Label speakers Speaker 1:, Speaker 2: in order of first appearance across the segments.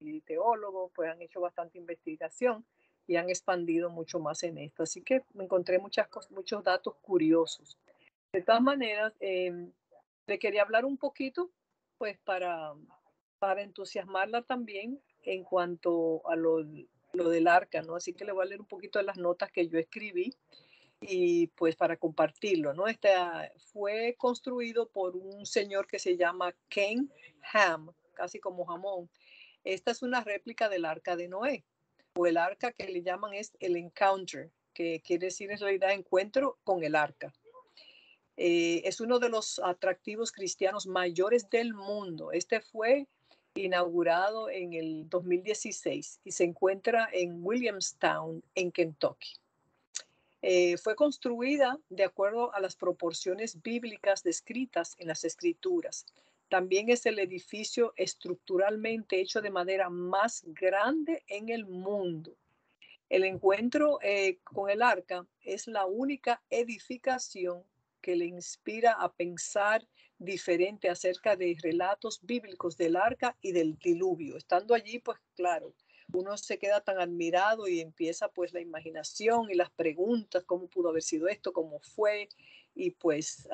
Speaker 1: y teólogos, pues han hecho bastante investigación y han expandido mucho más en esto. Así que me encontré muchos datos curiosos. De todas maneras, le quería hablar un poquito, pues para entusiasmarla también en cuanto a lo del arca, ¿no? Así que le voy a leer un poquito de las notas que yo escribí y pues para compartirlo, ¿no? Fue construido por un señor que se llama Ken Ham, casi como jamón. Esta es una réplica del arca de Noé, o el arca que le llaman es el Encounter, que quiere decir en realidad encuentro con el arca. Es uno de los atractivos cristianos mayores del mundo. Este fue inaugurado en el 2016 y se encuentra en Williamstown, en Kentucky. Fue construida de acuerdo a las proporciones bíblicas descritas en las escrituras. También es el edificio estructuralmente hecho de madera más grande en el mundo. El encuentro con el arca es la única edificación que le inspira a pensar diferente acerca de relatos bíblicos del arca y del diluvio. Estando allí, pues claro, uno se queda tan admirado y empieza pues la imaginación y las preguntas, cómo pudo haber sido esto, cómo fue, y pues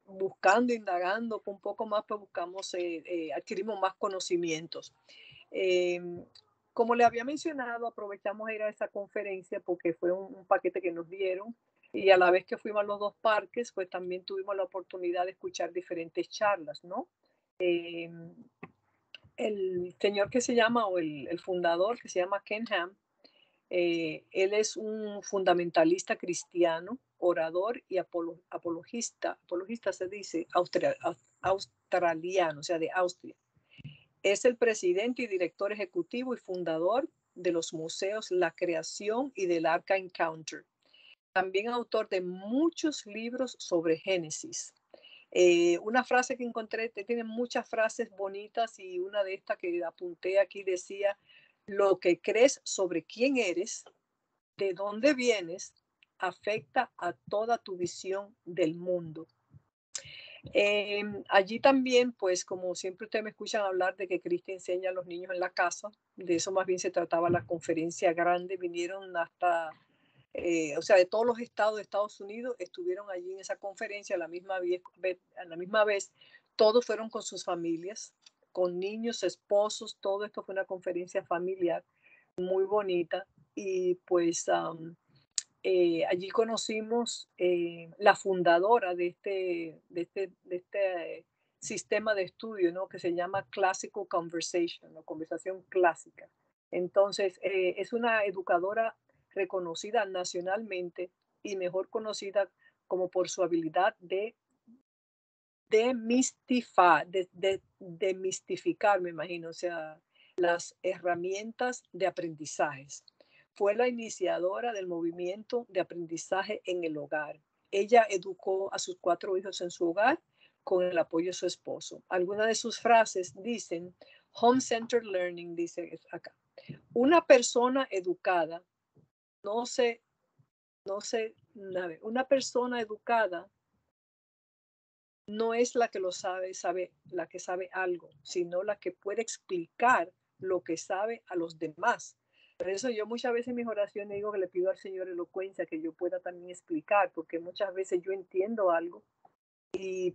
Speaker 1: buscando, indagando un poco más, pues adquirimos más conocimientos. Eh, Como le había mencionado, aprovechamos a ir a esa conferencia porque fue un paquete que nos dieron y a la vez que fuimos a los dos parques, pues también tuvimos la oportunidad de escuchar diferentes charlas, ¿no? Eh, el señor que se llama, o el fundador que se llama Ken Ham, él es un fundamentalista cristiano, orador y apologista se dice, australiano, o sea, de Austria. Es el presidente y director ejecutivo y fundador de los museos La Creación y del Arca Encounter. También autor de muchos libros sobre Génesis. Una frase que encontré, tiene muchas frases bonitas y una de estas que apunté aquí decía, lo que crees sobre quién eres, de dónde vienes, afecta a toda tu visión del mundo. Allí también, pues como siempre ustedes me escuchan hablar de que Cristo enseña a los niños en la casa, de eso más bien se trataba la conferencia grande, vinieron hasta, o sea, de todos los estados de Estados Unidos estuvieron allí en esa conferencia a la misma vez, todos fueron con sus familias, con niños, esposos, todo esto fue una conferencia familiar muy bonita y pues allí conocimos la fundadora de este sistema de estudio, ¿no? Que se llama Classical Conversation, o conversación clásica. Entonces, es una educadora reconocida nacionalmente y mejor conocida como por su habilidad de demistificar, me imagino, o sea, las herramientas de aprendizajes. Fue la iniciadora del movimiento de aprendizaje en el hogar. Ella educó a sus 4 hijos en su hogar con el apoyo de su esposo. Algunas de sus frases dicen, home-centered learning, dice acá. Una persona educada, no sé, una persona educada no es la que lo sabe la que sabe algo, sino la que puede explicar lo que sabe a los demás. Por eso yo muchas veces en mis oraciones digo que le pido al Señor elocuencia, que yo pueda también explicar, porque muchas veces yo entiendo algo,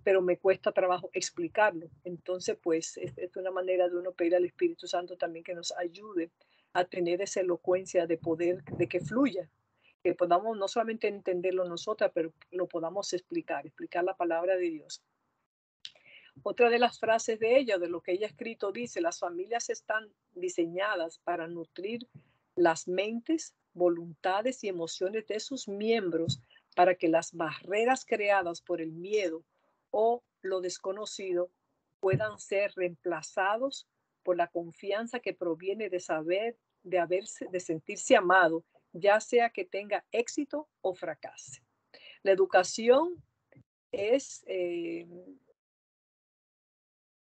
Speaker 1: pero me cuesta trabajo explicarlo. Entonces, pues es una manera de uno pedir al Espíritu Santo también que nos ayude a tener esa elocuencia de poder, de que fluya, que podamos no solamente entenderlo nosotras, pero lo podamos explicar la palabra de Dios. Otra de las frases de ella, de lo que ella ha escrito, dice, las familias están diseñadas para nutrir las mentes, voluntades y emociones de sus miembros para que las barreras creadas por el miedo o lo desconocido puedan ser reemplazados por la confianza que proviene de saber, de sentirse amado, ya sea que tenga éxito o fracase. La educación es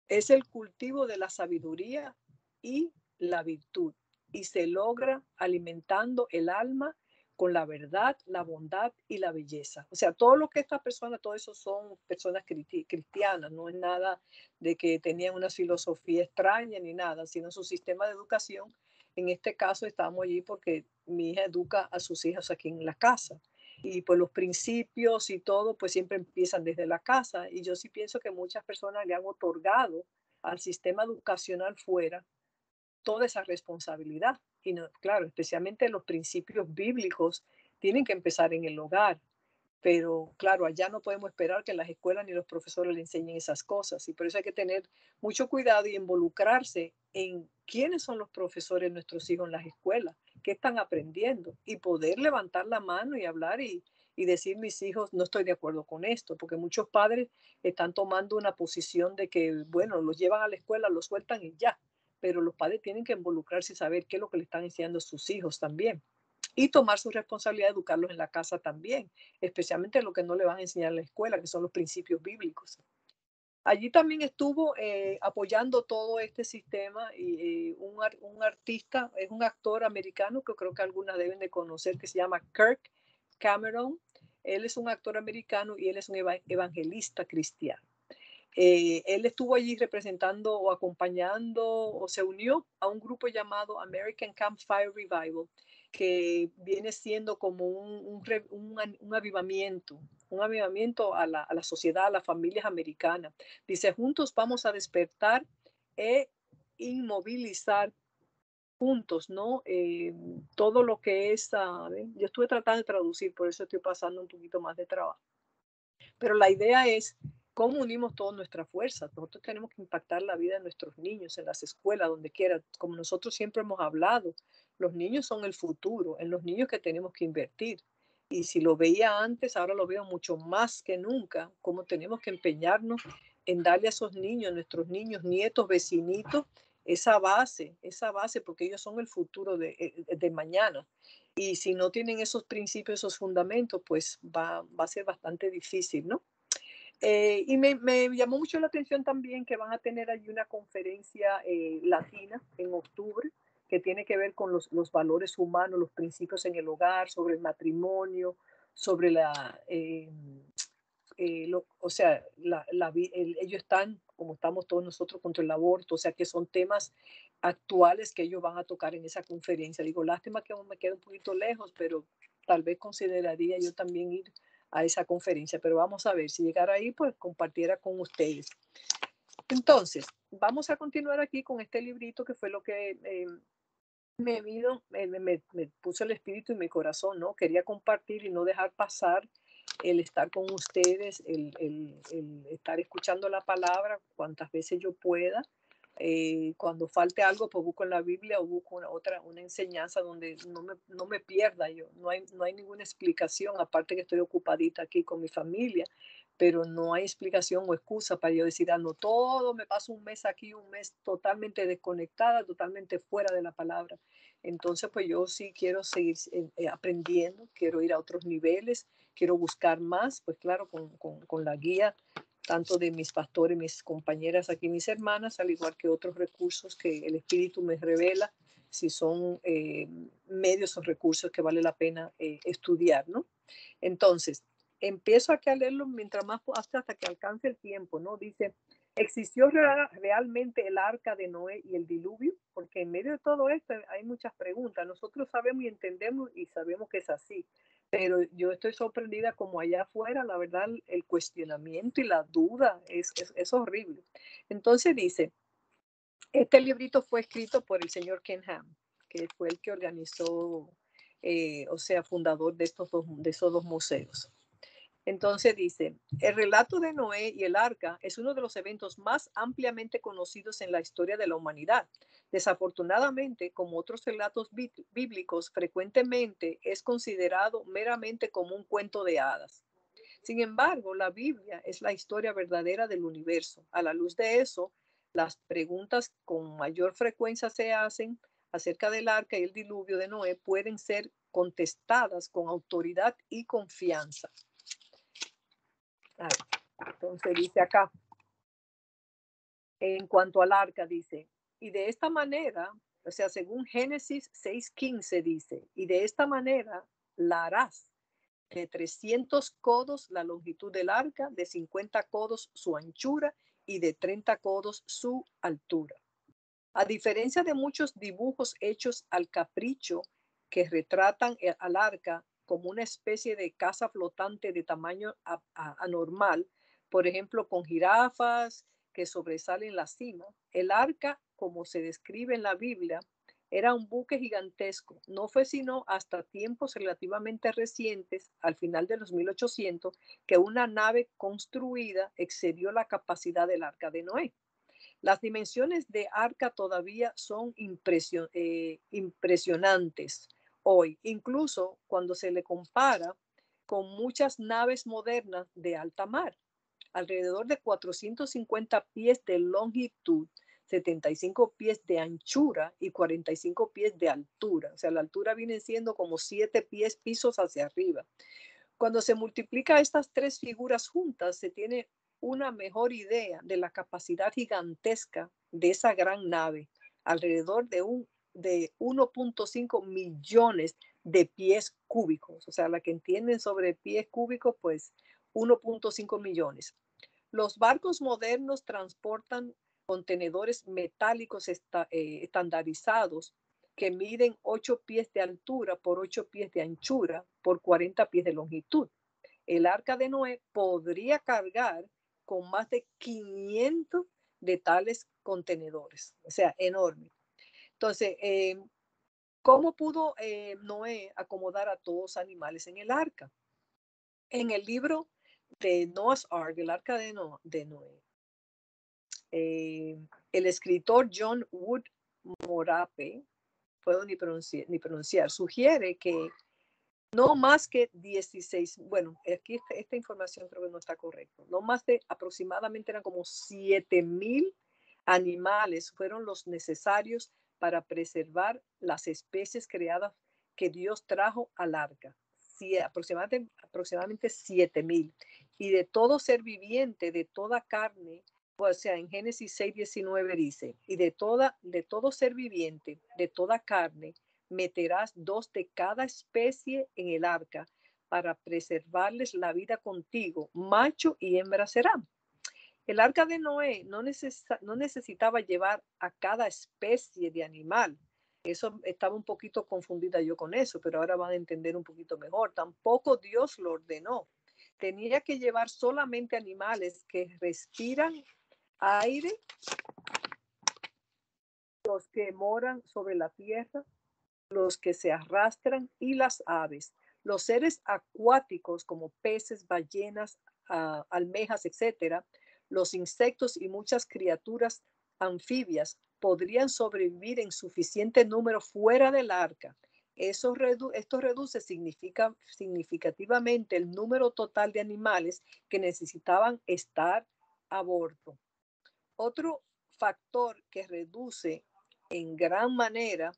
Speaker 1: es el cultivo de la sabiduría y la virtud, y se logra alimentando el alma con la verdad, la bondad y la belleza. O sea, todo lo que estas personas, todo eso son personas cristianas, no es nada de que tenían una filosofía extraña ni nada, sino su sistema de educación. En este caso estamos allí porque mi hija educa a sus hijas aquí en la casa. Y pues los principios y todo, pues siempre empiezan desde la casa. Y yo sí pienso que muchas personas le han otorgado al sistema educacional fuera toda esa responsabilidad. Y no, claro, especialmente los principios bíblicos tienen que empezar en el hogar. Pero claro, allá no podemos esperar que las escuelas ni los profesores le enseñen esas cosas. Y por eso hay que tener mucho cuidado y involucrarse en quiénes son los profesores de nuestros hijos en las escuelas, qué están aprendiendo y poder levantar la mano y hablar y decir, mis hijos, no estoy de acuerdo con esto, porque muchos padres están tomando una posición de que, bueno, los llevan a la escuela, los sueltan y ya. Pero los padres tienen que involucrarse y saber qué es lo que le están enseñando a sus hijos también y tomar su responsabilidad de educarlos en la casa también, especialmente lo que no le van a enseñar en la escuela, que son los principios bíblicos. Allí también estuvo apoyando todo este sistema y un artista, es un actor americano que creo que algunas deben de conocer, que se llama Kirk Cameron. Él es un actor americano y él es un evangelista cristiano. Él estuvo allí representando o acompañando o se unió a un grupo llamado American Campfire Revival, que viene siendo como un avivamiento a la sociedad, a las familias americanas. Dice, juntos vamos a despertar e inmovilizar juntos, ¿no? Todo lo que es, yo estuve tratando de traducir, por eso estoy pasando un poquito más de trabajo. Pero la idea es cómo unimos toda nuestra fuerza. Nosotros tenemos que impactar la vida de nuestros niños en las escuelas, donde quiera. Como nosotros siempre hemos hablado, los niños son el futuro, en los niños que tenemos que invertir. Y si lo veía antes, ahora lo veo mucho más que nunca, cómo tenemos que empeñarnos en darle a esos niños, nuestros niños, nietos, vecinitos, esa base, porque ellos son el futuro de mañana. Y si no tienen esos principios, esos fundamentos, pues va a ser bastante difícil, ¿no? Y me llamó mucho la atención también que van a tener allí una conferencia latina en octubre que tiene que ver con los valores humanos, los principios en el hogar, sobre el matrimonio, sobre o sea, ellos están, como estamos todos nosotros, contra el aborto, o sea, que son temas actuales que ellos van a tocar en esa conferencia. Digo, lástima que aún me queda un poquito lejos, pero tal vez consideraría yo también ir a esa conferencia, pero vamos a ver, si llegara ahí, pues compartiera con ustedes. Entonces, vamos a continuar aquí con este librito que fue lo que me puso el espíritu y mi corazón, ¿no? Quería compartir y no dejar pasar el estar con ustedes, el estar escuchando la palabra cuantas veces yo pueda. Cuando falte algo, pues busco en la Biblia o busco una enseñanza donde no me pierda yo. No hay ninguna explicación, aparte que estoy ocupadita aquí con mi familia, pero no hay explicación o excusa para yo decir, no, todo me paso un mes aquí, un mes totalmente desconectada, totalmente fuera de la palabra. Entonces, pues yo sí quiero seguir aprendiendo, quiero ir a otros niveles, quiero buscar más, pues claro, con la guía tanto de mis pastores, mis compañeras aquí, mis hermanas, al igual que otros recursos que el Espíritu me revela, si son medios o recursos que vale la pena estudiar, ¿no? Entonces, empiezo aquí a leerlo mientras más hasta que alcance el tiempo, ¿no? Dice, ¿existió realmente el arca de Noé y el diluvio? Porque en medio de todo esto hay muchas preguntas. Nosotros sabemos y entendemos y sabemos que es así, pero yo estoy sorprendida como allá afuera, la verdad, el cuestionamiento y la duda es horrible. Entonces dice, este librito fue escrito por el señor Ken Ham, que fue el que organizó, o sea, fundador de esos dos museos. Entonces dice, el relato de Noé y el arca es uno de los eventos más ampliamente conocidos en la historia de la humanidad. Desafortunadamente, como otros relatos bíblicos, frecuentemente es considerado meramente como un cuento de hadas. Sin embargo, la Biblia es la historia verdadera del universo. A la luz de eso, las preguntas con mayor frecuencia se hacen acerca del arca y el diluvio de Noé pueden ser contestadas con autoridad y confianza. Entonces dice acá, en cuanto al arca, dice, y de esta manera, o sea, según Génesis 6:15 dice, y de esta manera la harás. De 300 codos la longitud del arca, de 50 codos su anchura y de 30 codos su altura. A diferencia de muchos dibujos hechos al capricho que retratan al arca como una especie de casa flotante de tamaño anormal, por ejemplo, con jirafas que sobresalen la cima, el arca, como se describe en la Biblia, era un buque gigantesco. No fue sino hasta tiempos relativamente recientes, al final de los 1800, que una nave construida excedió la capacidad del arca de Noé. Las dimensiones de arca todavía son impresionantes hoy, incluso cuando se le compara con muchas naves modernas de alta mar. Alrededor de 450 pies de longitud, 75 pies de anchura y 45 pies de altura. O sea, la altura viene siendo como 7 pies pisos hacia arriba. Cuando se multiplica estas tres figuras juntas, se tiene una mejor idea de la capacidad gigantesca de esa gran nave, alrededor de 1.5 millones de pies cúbicos. O sea, la que entienden sobre pies cúbicos, pues 1.5 millones. Los barcos modernos transportan contenedores metálicos estandarizados que miden 8 pies de altura por 8 pies de anchura por 40 pies de longitud. El arca de Noé podría cargar con más de 500 de tales contenedores, o sea, enorme. Entonces, ¿cómo pudo Noé acomodar a todos los animales en el arca? En el libro de Noah's Ark, el arca de Noé, el escritor John Wood Morape, puedo ni pronunciar, sugiere que no más que 16, bueno, aquí esta información creo que no está correcta, no más de aproximadamente eran como 7,000 animales fueron los necesarios para preservar las especies creadas que Dios trajo al arca. Sí, aproximadamente 7,000. Y de todo ser viviente, de toda carne, o sea, en Génesis 6:19 dice, y de todo ser viviente, de toda carne, meterás 2 de cada especie en el arca para preservarles la vida contigo, macho y hembra serán. El arca de Noé no necesitaba llevar a cada especie de animal. Eso estaba un poquito confundida yo con eso, pero ahora van a entender un poquito mejor. Tampoco Dios lo ordenó. Tenía que llevar solamente animales que respiran aire, los que moran sobre la tierra, los que se arrastran y las aves. Los seres acuáticos como peces, ballenas, almejas, etcétera, los insectos y muchas criaturas anfibias podrían sobrevivir en suficiente número fuera del arca. Esto reduce significativamente el número total de animales que necesitaban estar a bordo. Otro factor que reduce en gran manera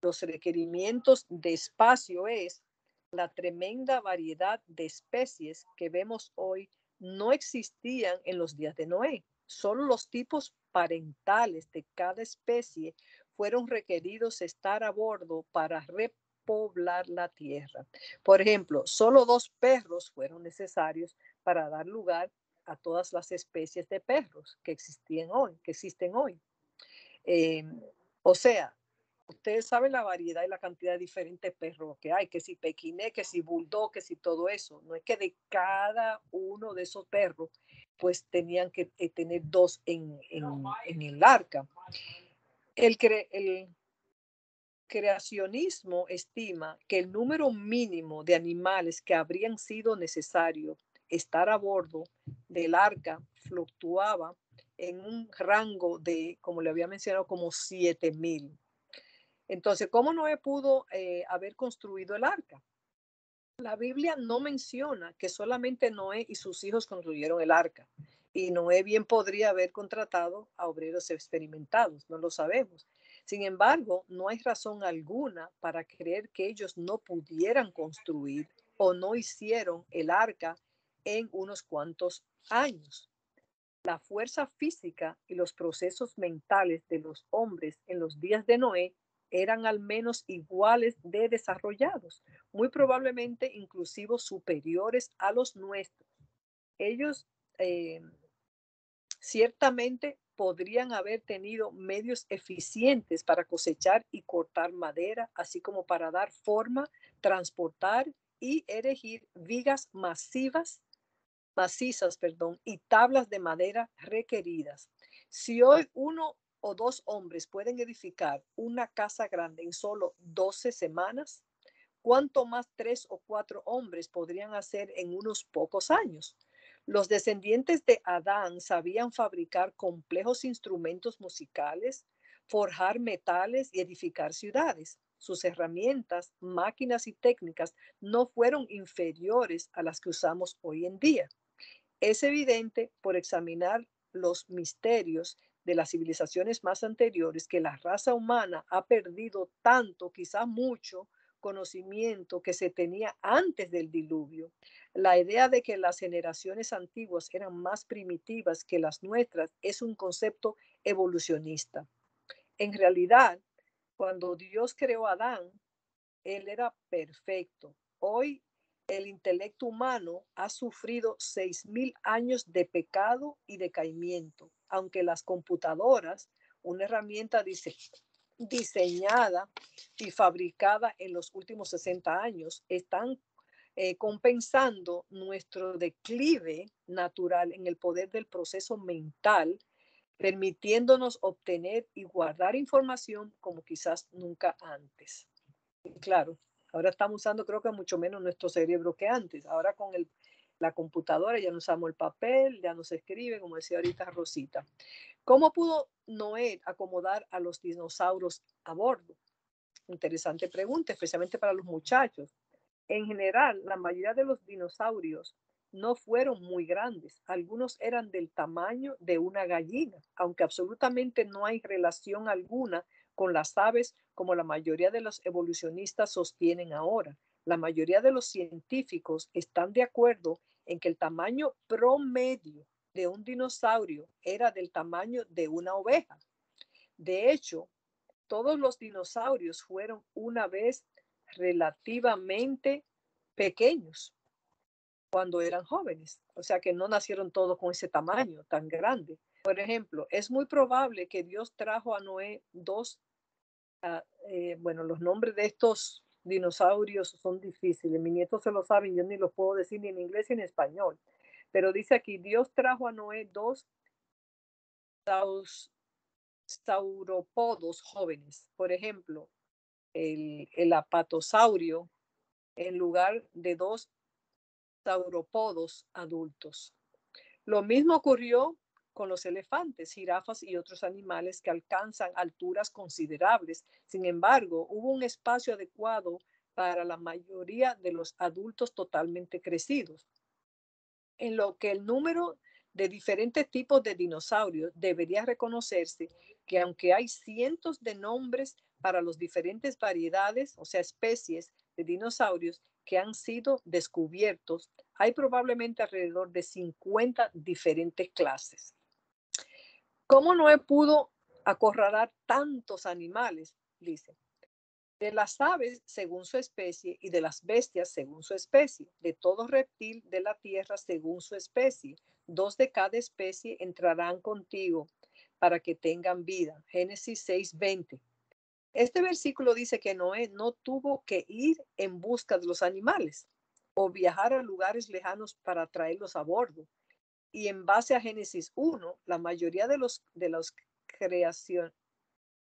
Speaker 1: los requerimientos de espacio es la tremenda variedad de especies que vemos hoy no existían en los días de Noé. Solo los tipos parentales de cada especie fueron requeridos estar a bordo para repoblar la tierra. Por ejemplo, solo 2 perros fueron necesarios para dar lugar a todas las especies de perros que existen hoy. Eh, o sea, ustedes saben la variedad y la cantidad de diferentes perros que hay, que si pequiné, que si bulldog, que si todo eso. No es que de cada uno de esos perros, pues tenían que tener 2 en el arca. El creacionismo estima que el número mínimo de animales que habrían sido necesario estar a bordo del arca fluctuaba en un rango de, como le había mencionado, como 7,000. Entonces, ¿cómo Noé pudo haber construido el arca? La Biblia no menciona que solamente Noé y sus hijos construyeron el arca. Y Noé bien podría haber contratado a obreros experimentados, no lo sabemos. Sin embargo, no hay razón alguna para creer que ellos no pudieran construir o no hicieron el arca en unos cuantos años. La fuerza física y los procesos mentales de los hombres en los días de Noé eran al menos iguales de desarrollados, muy probablemente inclusive superiores a los nuestros. Ellos eh, ciertamente podrían haber tenido medios eficientes para cosechar y cortar madera, así como para dar forma, transportar y erigir vigas macizas, y tablas de madera requeridas. Si hoy uno o dos hombres pueden edificar una casa grande en solo 12 semanas, ¿cuánto más tres o cuatro hombres podrían hacer en unos pocos años? Los descendientes de Adán sabían fabricar complejos instrumentos musicales, forjar metales y edificar ciudades. Sus herramientas, máquinas y técnicas no fueron inferiores a las que usamos hoy en día. Es evidente por examinar los misterios de las civilizaciones más anteriores que la raza humana ha perdido tanto, quizá mucho, conocimiento que se tenía antes del diluvio. La idea de que las generaciones antiguas eran más primitivas que las nuestras es un concepto evolucionista. En realidad, cuando Dios creó a Adán, él era perfecto. Hoy el intelecto humano ha sufrido 6.000 años de pecado y decaimiento, aunque las computadoras, una herramienta diseñada y fabricada en los últimos 60 años, están compensando nuestro declive natural en el poder del proceso mental, permitiéndonos obtener y guardar información como quizás nunca antes. Claro, ahora estamos usando creo que mucho menos nuestro cerebro que antes. Ahora con la computadora ya no usamos el papel, ya no se escribe, como decía ahorita Rosita. ¿Cómo pudo Noé acomodar a los dinosaurios a bordo? Interesante pregunta, especialmente para los muchachos. En general, la mayoría de los dinosaurios no fueron muy grandes. Algunos eran del tamaño de una gallina, aunque absolutamente no hay relación alguna con las aves como la mayoría de los evolucionistas sostienen ahora. La mayoría de los científicos están de acuerdo en que el tamaño promedio de un dinosaurio era del tamaño de una oveja. De hecho, todos los dinosaurios fueron una vez relativamente pequeños cuando eran jóvenes, o sea que no nacieron todos con ese tamaño tan grande. Por ejemplo, es muy probable que Dios trajo a Noé bueno, los nombres de estos dinosaurios son difíciles, mis nietos se lo saben, yo ni los puedo decir ni en inglés ni en español, pero dice aquí, Dios trajo a Noé dos sauropodos jóvenes, por ejemplo, el apatosaurio en lugar de dos sauropodos adultos. Lo mismo ocurrió con los elefantes, jirafas y otros animales que alcanzan alturas considerables. Sin embargo, hubo un espacio adecuado para la mayoría de los adultos totalmente crecidos, en lo que el número de diferentes tipos de dinosaurios debería reconocerse que aunque hay cientos de nombres para las diferentes variedades, o sea, especies de dinosaurios que han sido descubiertos, hay probablemente alrededor de 50 diferentes clases. ¿Cómo Noé pudo acorralar tantos animales? Dice, de las aves según su especie y de las bestias según su especie, de todo reptil de la tierra según su especie. Dos de cada especie entrarán contigo para que tengan vida. Génesis 6:20. Este versículo dice que Noé no tuvo que ir en busca de los animales o viajar a lugares lejanos para traerlos a bordo. Y en base a Génesis 1, la mayoría de los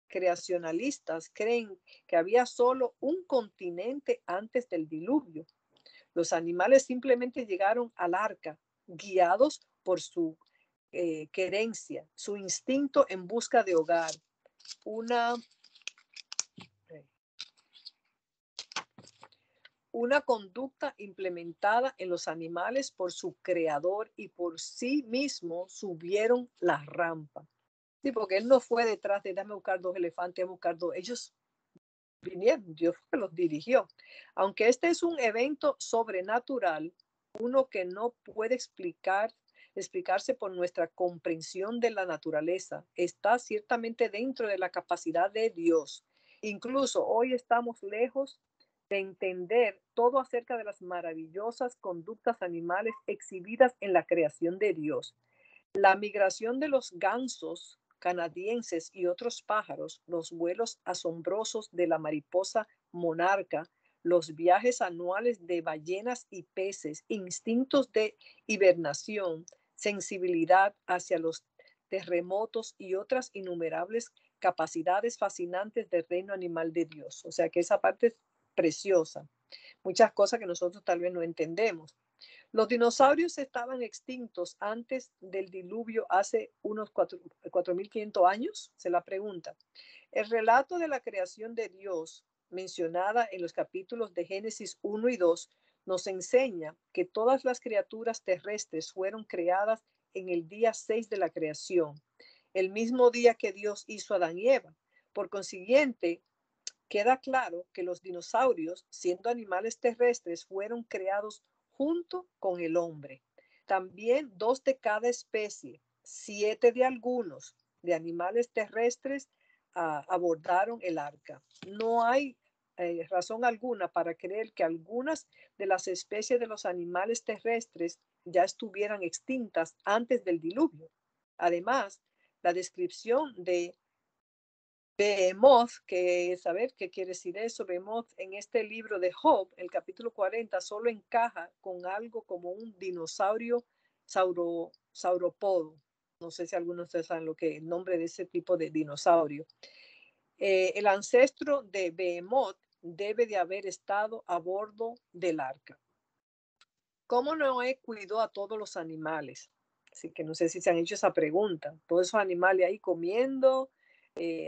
Speaker 1: creacionalistas creen que había solo un continente antes del diluvio. Los animales simplemente llegaron al arca, guiados por su querencia, su instinto en busca de hogar, una, una conducta implementada en los animales por su creador y por sí mismo subieron la rampa. Sí, porque él no fue detrás de dame buscar dos elefantes, a buscar dos. Ellos vinieron, Dios fue que los dirigió. Aunque este es un evento sobrenatural, uno que no puede explicarse por nuestra comprensión de la naturaleza, está ciertamente dentro de la capacidad de Dios. Incluso hoy estamos lejos de entender todo acerca de las maravillosas conductas animales exhibidas en la creación de Dios. La migración de los gansos canadienses y otros pájaros, los vuelos asombrosos de la mariposa monarca, los viajes anuales de ballenas y peces, instintos de hibernación, sensibilidad hacia los terremotos y otras innumerables capacidades fascinantes del reino animal de Dios. O sea que esa parte es preciosa. Muchas cosas que nosotros tal vez no entendemos. Los dinosaurios estaban extintos antes del diluvio hace unos 4.500 años, se la pregunta. El relato de la creación de Dios, mencionada en los capítulos de Génesis 1 y 2, nos enseña que todas las criaturas terrestres fueron creadas en el día 6 de la creación, el mismo día que Dios hizo a Adán y Eva. Por consiguiente, queda claro que los dinosaurios, siendo animales terrestres, fueron creados junto con el hombre. También 2 de cada especie, 7 de algunos de animales terrestres abordaron el arca. No hay razón alguna para creer que algunas de las especies de los animales terrestres ya estuvieran extintas antes del diluvio. Además, la descripción de Behemoth, que saber qué quiere decir eso, Behemoth en este libro de Job, el capítulo 40, solo encaja con algo como un dinosaurio sauropodo. No sé si algunos de ustedes saben lo que es el nombre de ese tipo de dinosaurio. El ancestro de Behemoth debe de haber estado a bordo del arca. ¿Cómo Noé cuidó a todos los animales? Así que no sé si se han hecho esa pregunta. Todos esos animales ahí comiendo,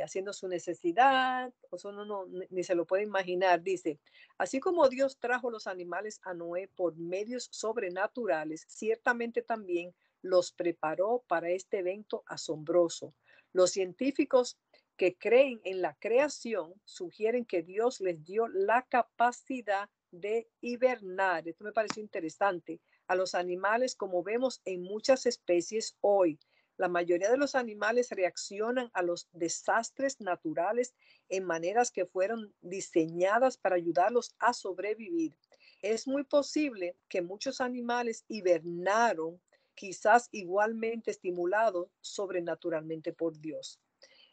Speaker 1: haciendo su necesidad, o eso ni se lo puede imaginar. Dice, así como Dios trajo los animales a Noé por medios sobrenaturales, ciertamente también los preparó para este evento asombroso. Los científicos que creen en la creación sugieren que Dios les dio la capacidad de hibernar. Esto me pareció interesante. A los animales, como vemos en muchas especies hoy, la mayoría de los animales reaccionan a los desastres naturales en maneras que fueron diseñadas para ayudarlos a sobrevivir. Es muy posible que muchos animales hibernaron, quizás igualmente estimulados sobrenaturalmente por Dios.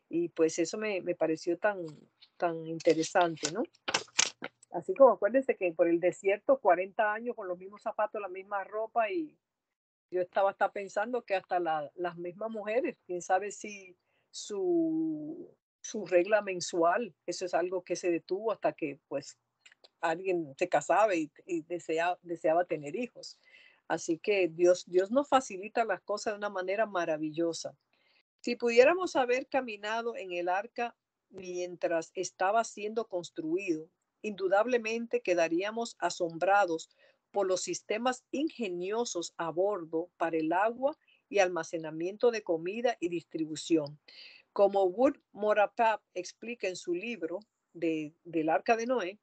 Speaker 1: Y pues eso me pareció tan interesante, ¿no? Así como acuérdense que por el desierto 40 años con los mismos zapatos, la misma ropa y yo estaba hasta pensando que hasta las mismas mujeres, quién sabe si su regla mensual, eso es algo que se detuvo hasta que pues alguien se casaba y deseaba tener hijos. Así que Dios nos facilita las cosas de una manera maravillosa. Si pudiéramos haber caminado en el arca mientras estaba siendo construido, indudablemente quedaríamos asombrados por los sistemas ingeniosos a bordo para el agua y almacenamiento de comida y distribución. Como Wood Morapap explica en su libro del Arca de Noé,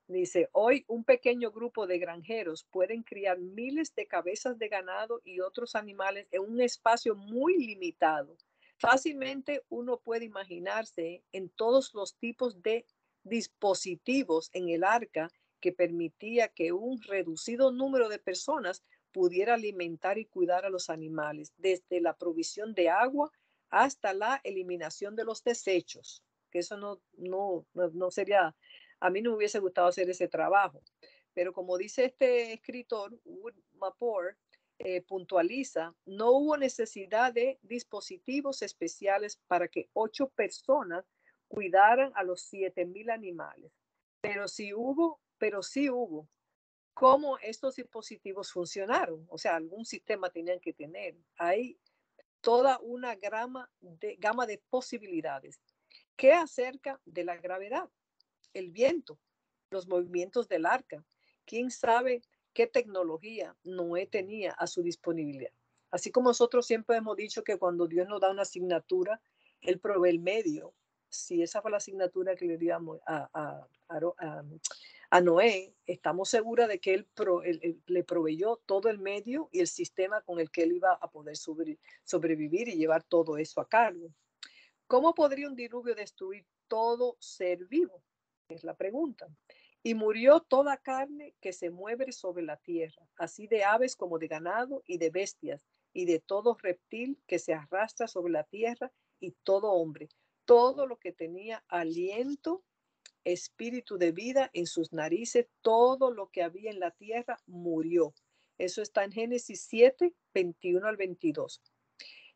Speaker 1: dice, hoy un pequeño grupo de granjeros pueden criar miles de cabezas de ganado y otros animales en un espacio muy limitado. Fácilmente uno puede imaginarse en todos los tipos de dispositivos en el arca que permitía que un reducido número de personas pudiera alimentar y cuidar a los animales, desde la provisión de agua hasta la eliminación de los desechos, que eso no sería, a mí no me hubiese gustado hacer ese trabajo, pero como dice este escritor, Wood Mapor, puntualiza, no hubo necesidad de dispositivos especiales para que 8 personas cuidaran a los 7.000 animales, pero sí hubo. ¿Cómo estos dispositivos funcionaron? O sea, algún sistema tenían que tener. Hay toda una gama de posibilidades. ¿Qué acerca de la gravedad? El viento, los movimientos del arca. ¿Quién sabe qué tecnología Noé tenía a su disponibilidad? Así como nosotros siempre hemos dicho que cuando Dios nos da una asignatura, Él provee el medio. Si esa fue la asignatura que le dimos a Noé, estamos seguros de que él le proveyó todo el medio y el sistema con el que él iba a poder sobrevivir y llevar todo eso a cargo. ¿Cómo podría un diluvio destruir todo ser vivo? Es la pregunta. Y murió toda carne que se mueve sobre la tierra, así de aves como de ganado y de bestias, y de todo reptil que se arrastra sobre la tierra, y todo hombre, todo lo que tenía aliento, espíritu de vida en sus narices, todo lo que había en la tierra murió. Eso está en Génesis 7, 21 al 22.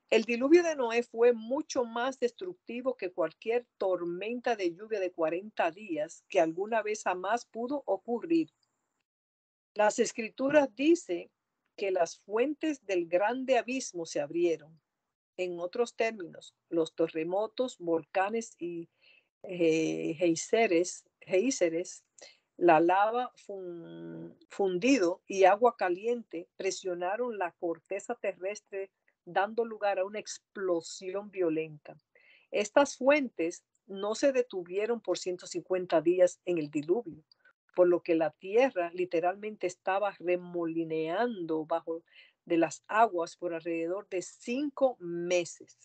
Speaker 1: El diluvio de Noé fue mucho más destructivo que cualquier tormenta de lluvia de 40 días que alguna vez jamás pudo ocurrir. Las escrituras dicen que las fuentes del grande abismo se abrieron. En otros términos, los terremotos, volcanes y géiseres, la lava fundido y agua caliente presionaron la corteza terrestre, dando lugar a una explosión violenta. Estas fuentes no se detuvieron por 150 días en el diluvio, por lo que la tierra literalmente estaba remolineando bajo de las aguas por alrededor de 5 meses.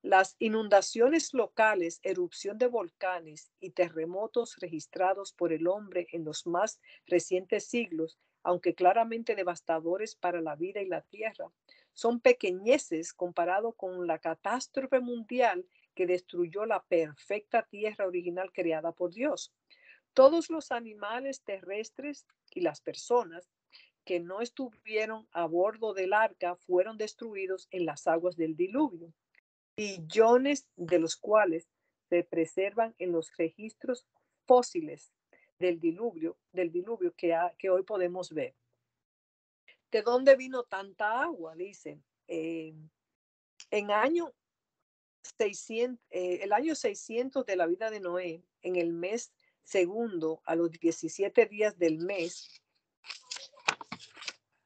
Speaker 1: Las inundaciones locales, erupción de volcanes y terremotos registrados por el hombre en los más recientes siglos, aunque claramente devastadores para la vida y la tierra, son pequeñeces comparado con la catástrofe mundial que destruyó la perfecta tierra original creada por Dios. Todos los animales terrestres y las personas que no estuvieron a bordo del arca fueron destruidos en las aguas del diluvio, billones de los cuales se preservan en los registros fósiles del diluvio que hoy podemos ver. ¿De dónde vino tanta agua? Dicen. En año 600, el año 600 de la vida de Noé, en el mes segundo, a los 17 días del mes,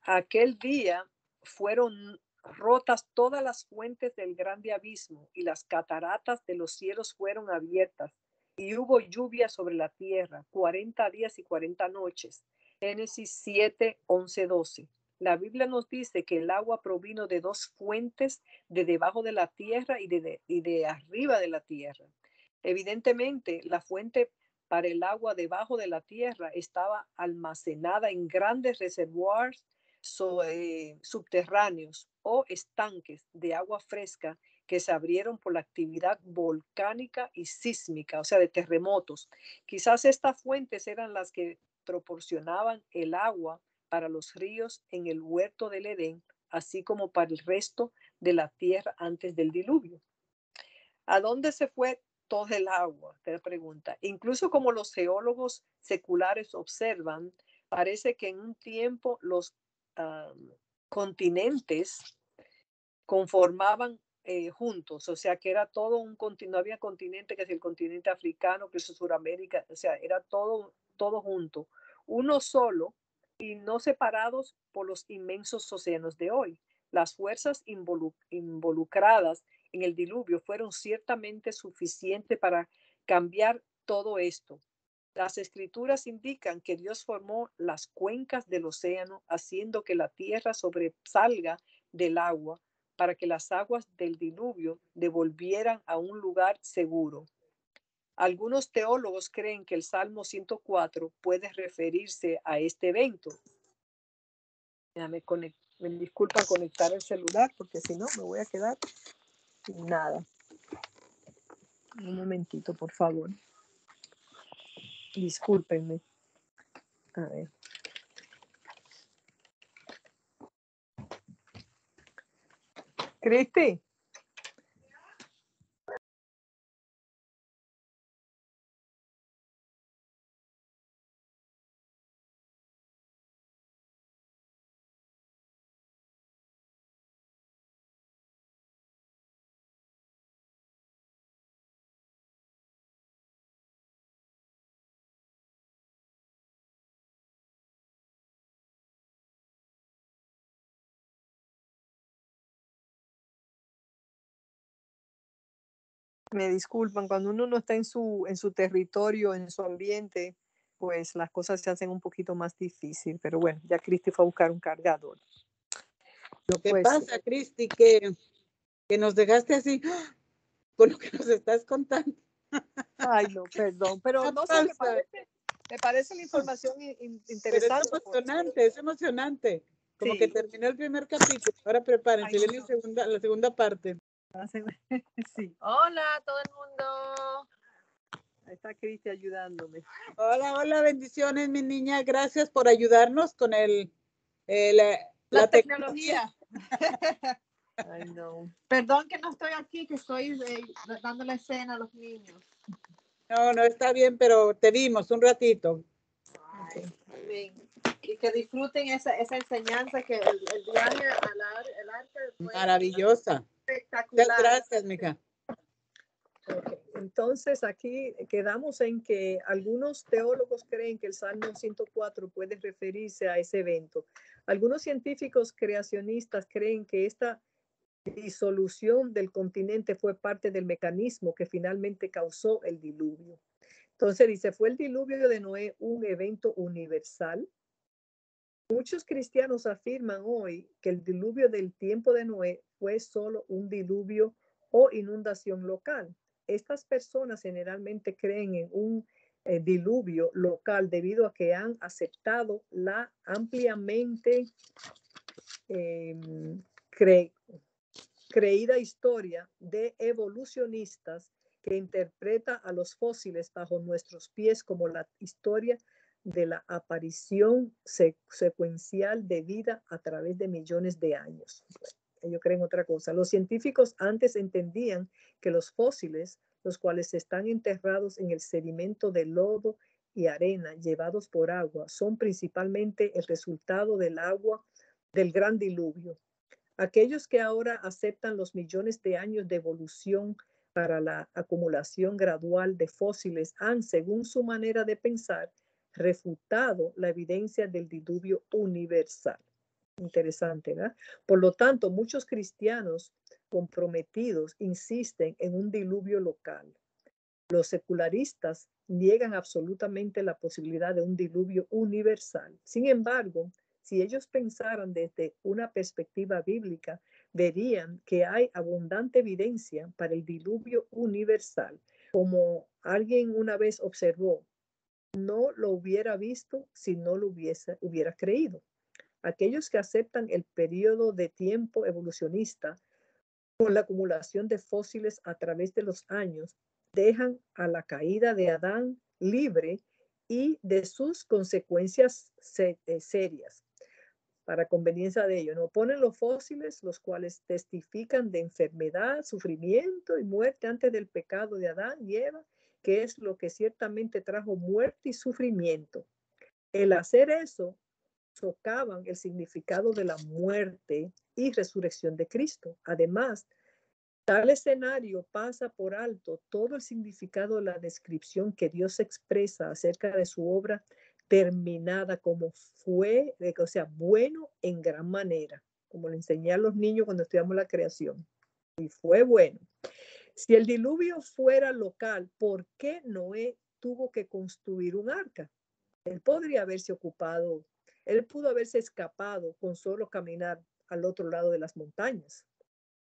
Speaker 1: aquel día fueron rotas todas las fuentes del grande abismo y las cataratas de los cielos fueron abiertas y hubo lluvia sobre la tierra 40 días y 40 noches. Génesis 7, 11, 12. La Biblia nos dice que el agua provino de dos fuentes, de debajo de la tierra y de arriba de la tierra. Evidentemente, la fuente para el agua debajo de la tierra estaba almacenada en grandes reservoirs subterráneos o estanques de agua fresca que se abrieron por la actividad volcánica y sísmica, o sea, de terremotos. Quizás estas fuentes eran las que proporcionaban el agua para los ríos en el huerto del Edén, así como para el resto de la tierra antes del diluvio. ¿A dónde se fue todo el agua? Te pregunta. Incluso como los geólogos seculares observan, parece que en un tiempo los continentes conformaban juntos, o sea que era todo un continente, no había continente que es el continente africano, que es Sudamérica, o sea, era todo junto, uno solo y no separados por los inmensos océanos de hoy. Las fuerzas involucradas en el diluvio fueron ciertamente suficientes para cambiar todo esto. Las escrituras indican que Dios formó las cuencas del océano, haciendo que la tierra sobresalga del agua para que las aguas del diluvio devolvieran a un lugar seguro. Algunos teólogos creen que el Salmo 104 puede referirse a este evento. Me disculpa conectar el celular porque si no me voy a quedar sin nada. Un momentito, por favor. Discúlpenme. A ver. Cristi. Me disculpan, cuando uno no está en su territorio, en su ambiente, pues las cosas se hacen un poquito más difícil. Pero bueno, ya Cristi fue a buscar un cargador.
Speaker 2: Lo que pasa, Cristi, que nos dejaste así con lo que nos estás contando.
Speaker 1: Ay, no, perdón, pero no sé, me parece la información
Speaker 2: Pero
Speaker 1: interesante.
Speaker 2: es emocionante. Como
Speaker 1: Sí.
Speaker 2: que terminó el primer capítulo. Ahora prepárense,
Speaker 1: Ay,
Speaker 2: viene
Speaker 1: no.
Speaker 2: la segunda parte.
Speaker 1: Sí.
Speaker 3: Hola a todo el mundo.
Speaker 1: Ahí está Cristi ayudándome.
Speaker 2: Hola, bendiciones, mi niña. Gracias por ayudarnos con
Speaker 3: La tecnología.
Speaker 1: Ay, no.
Speaker 3: Perdón que no estoy aquí, que estoy dando la escena a los niños.
Speaker 2: No, está bien, pero te vimos un ratito.
Speaker 3: Ay, amén. Y que disfruten esa enseñanza, que el viaje al arte fue
Speaker 2: Maravillosa.
Speaker 3: espectacular.
Speaker 2: Muchas gracias, mija.
Speaker 1: Okay. Entonces aquí quedamos en que algunos teólogos creen que el Salmo 104 puede referirse a ese evento. Algunos científicos creacionistas creen que esta disolución del continente fue parte del mecanismo que finalmente causó el diluvio. Entonces dice, ¿fue el diluvio de Noé un evento universal? Muchos cristianos afirman hoy que el diluvio del tiempo de Noé fue solo un diluvio o inundación local. Estas personas generalmente creen en un diluvio local debido a que han aceptado la ampliamente creída historia de evolucionistas que interpreta a los fósiles bajo nuestros pies como la historia de la aparición secuencial de vida a través de millones de años. Ellos creen otra cosa. Los científicos antes entendían que los fósiles, los cuales están enterrados en el sedimento de lodo y arena llevados por agua, son principalmente el resultado del agua del gran diluvio. Aquellos que ahora aceptan los millones de años de evolución para la acumulación gradual de fósiles han, según su manera de pensar, refutado la evidencia del diluvio universal. Interesante, ¿verdad? Por lo tanto, muchos cristianos comprometidos insisten en un diluvio local. Los secularistas niegan absolutamente la posibilidad de un diluvio universal. Sin embargo, si ellos pensaran desde una perspectiva bíblica, verían que hay abundante evidencia para el diluvio universal. Como alguien una vez observó, no lo hubiera visto si no lo hubiera creído. Aquellos que aceptan el periodo de tiempo evolucionista con la acumulación de fósiles a través de los años, dejan a la caída de Adán libre y de sus consecuencias serias. Para conveniencia de ello, no ponen los fósiles, los cuales testifican de enfermedad, sufrimiento y muerte antes del pecado de Adán y Eva, que es lo que ciertamente trajo muerte y sufrimiento. El hacer eso socavan el significado de la muerte y resurrección de Cristo. Además, tal escenario pasa por alto todo el significado de la descripción que Dios expresa acerca de su obra terminada, como fue, o sea, bueno en gran manera, como le enseñé a los niños cuando estudiamos la creación. Y fue bueno. Si el diluvio fuera local, ¿por qué Noé tuvo que construir un arca? Él podría haberse ocupado, él pudo haberse escapado con solo caminar al otro lado de las montañas.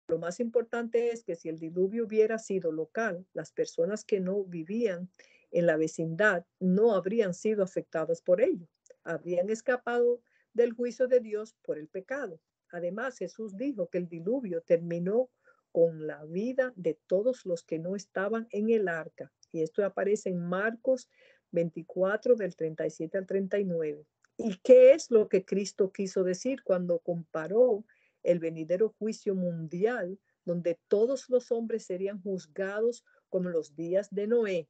Speaker 1: Lo más importante es que si el diluvio hubiera sido local, las personas que no vivían en la vecindad no habrían sido afectadas por ello. Habrían escapado del juicio de Dios por el pecado. Además, Jesús dijo que el diluvio terminó con la vida de todos los que no estaban en el arca. Y esto aparece en Marcos 24, del 37 al 39. ¿Y qué es lo que Cristo quiso decir cuando comparó el venidero juicio mundial, donde todos los hombres serían juzgados como los días de Noé?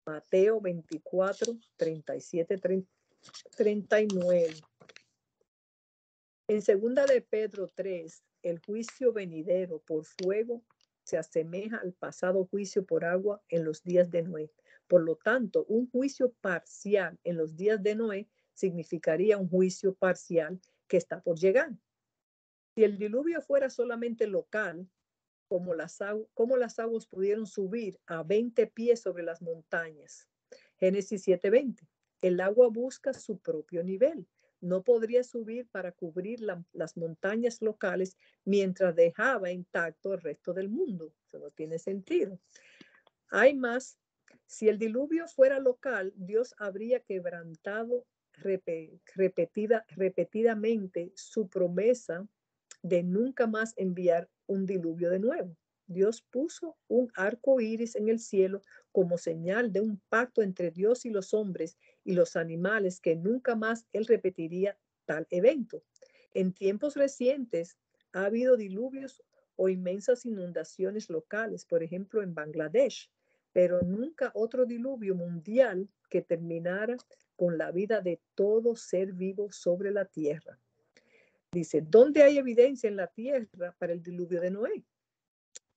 Speaker 1: Mateo 24, 37, 39. En segunda de Pedro 3, el juicio venidero por fuego se asemeja al pasado juicio por agua en los días de Noé. Por lo tanto, un juicio parcial en los días de Noé significaría un juicio parcial que está por llegar. Si el diluvio fuera solamente local, ¿cómo las aguas pudieron subir a 20 pies sobre las montañas? Génesis 7:20. El agua busca su propio nivel. no podría subir para cubrir las montañas locales mientras dejaba intacto el resto del mundo. Eso no tiene sentido. Hay más. Si el diluvio fuera local, Dios habría quebrantado repetidamente su promesa de nunca más enviar un diluvio de nuevo. Dios puso un arco iris en el cielo como señal de un pacto entre Dios y los hombres y los animales, que nunca más Él repetiría tal evento. En tiempos recientes ha habido diluvios o inmensas inundaciones locales, por ejemplo en Bangladesh, pero nunca otro diluvio mundial que terminara con la vida de todo ser vivo sobre la tierra. Dice, ¿dónde hay evidencia en la tierra para el diluvio de Noé?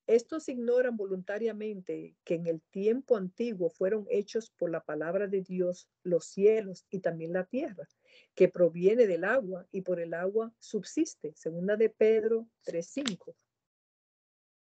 Speaker 1: Estos ignoran voluntariamente que en el tiempo antiguo fueron hechos por la palabra de Dios los cielos y también la tierra, que proviene del agua y por el agua subsiste. Segunda de Pedro 3:5.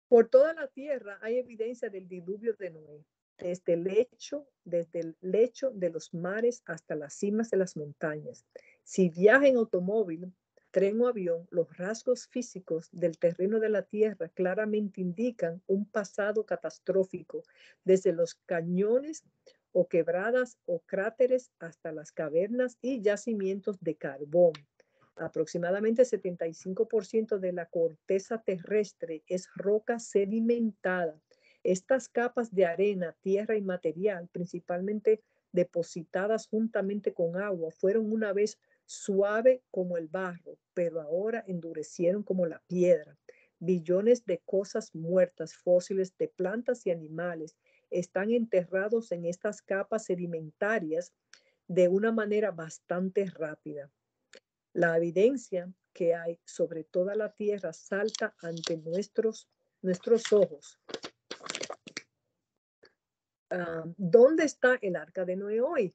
Speaker 1: Por toda la tierra hay evidencia del diluvio de Noé, desde el lecho de los mares hasta las cimas de las montañas. Si viaja en automóvil, tren o avión, los rasgos físicos del terreno de la tierra claramente indican un pasado catastrófico, desde los cañones o quebradas o cráteres hasta las cavernas y yacimientos de carbón. Aproximadamente 75% de la corteza terrestre es roca sedimentada. Estas capas de arena, tierra y material, principalmente depositadas juntamente con agua, fueron una vez suave como el barro, pero ahora endurecieron como la piedra. Billones de cosas muertas, fósiles de plantas y animales, están enterrados en estas capas sedimentarias de una manera bastante rápida. La evidencia que hay sobre toda la tierra salta ante nuestros ojos. ¿Dónde está el arca de Noé hoy?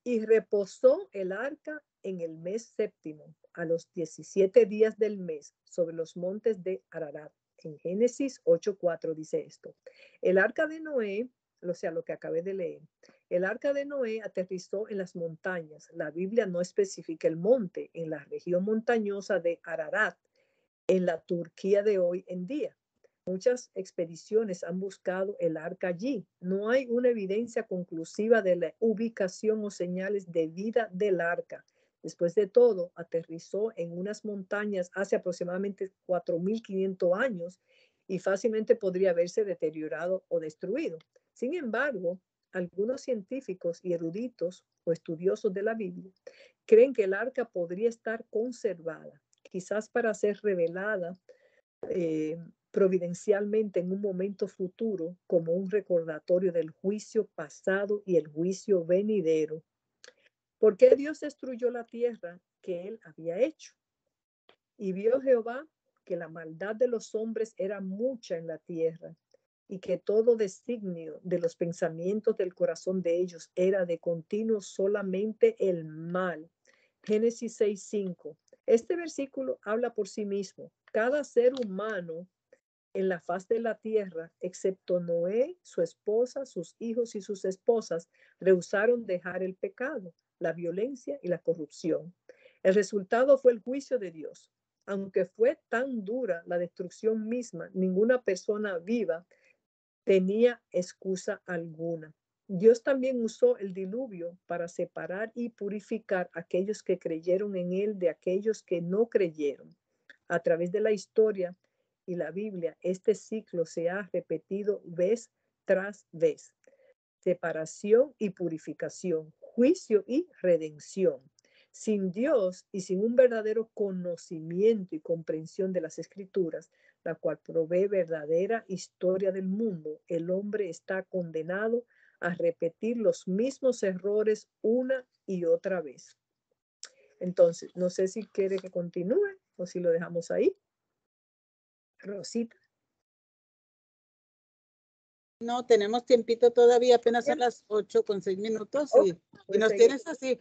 Speaker 1: Y reposó el arca en el mes séptimo, a los 17 días del mes, sobre los montes de Ararat. En Génesis 8:4 dice esto. El arca de Noé, o sea, lo que acabé de leer, el arca de Noé aterrizó en las montañas. La Biblia no especifica el monte, en la región montañosa de Ararat, en la Turquía de hoy en día. Muchas expediciones han buscado el arca allí. No hay una evidencia conclusiva de la ubicación o señales de vida del arca. Después de todo, aterrizó en unas montañas hace aproximadamente 4.500 años y fácilmente podría haberse deteriorado o destruido. Sin embargo, algunos científicos y eruditos o estudiosos de la Biblia creen que el arca podría estar conservada, quizás para ser revelada providencialmente en un momento futuro como un recordatorio del juicio pasado y el juicio venidero. ¿Por qué Dios destruyó la tierra que él había hecho? Y vio Jehová que la maldad de los hombres era mucha en la tierra y que todo designio de los pensamientos del corazón de ellos era de continuo solamente el mal. Génesis 6:5. Este versículo habla por sí mismo. Cada ser humano en la faz de la tierra, excepto Noé, su esposa, sus hijos y sus esposas, rehusaron dejar el pecado, la violencia y la corrupción. El resultado fue el juicio de Dios. Aunque fue tan dura la destrucción misma, ninguna persona viva tenía excusa alguna. Dios también usó el diluvio para separar y purificar a aquellos que creyeron en él de aquellos que no creyeron. A través de la historia y la Biblia, este ciclo se ha repetido vez tras vez. Separación y purificación, juicio y redención. Sin Dios y sin un verdadero conocimiento y comprensión de las Escrituras, la cual provee verdadera historia del mundo, el hombre está condenado a repetir los mismos errores una y otra vez. Entonces, no sé si quiere que continúe o si lo dejamos ahí. Rosita.
Speaker 2: No, tenemos tiempito todavía, apenas son las 8:06
Speaker 1: Oh,
Speaker 2: y
Speaker 1: pues
Speaker 2: nos tienes así.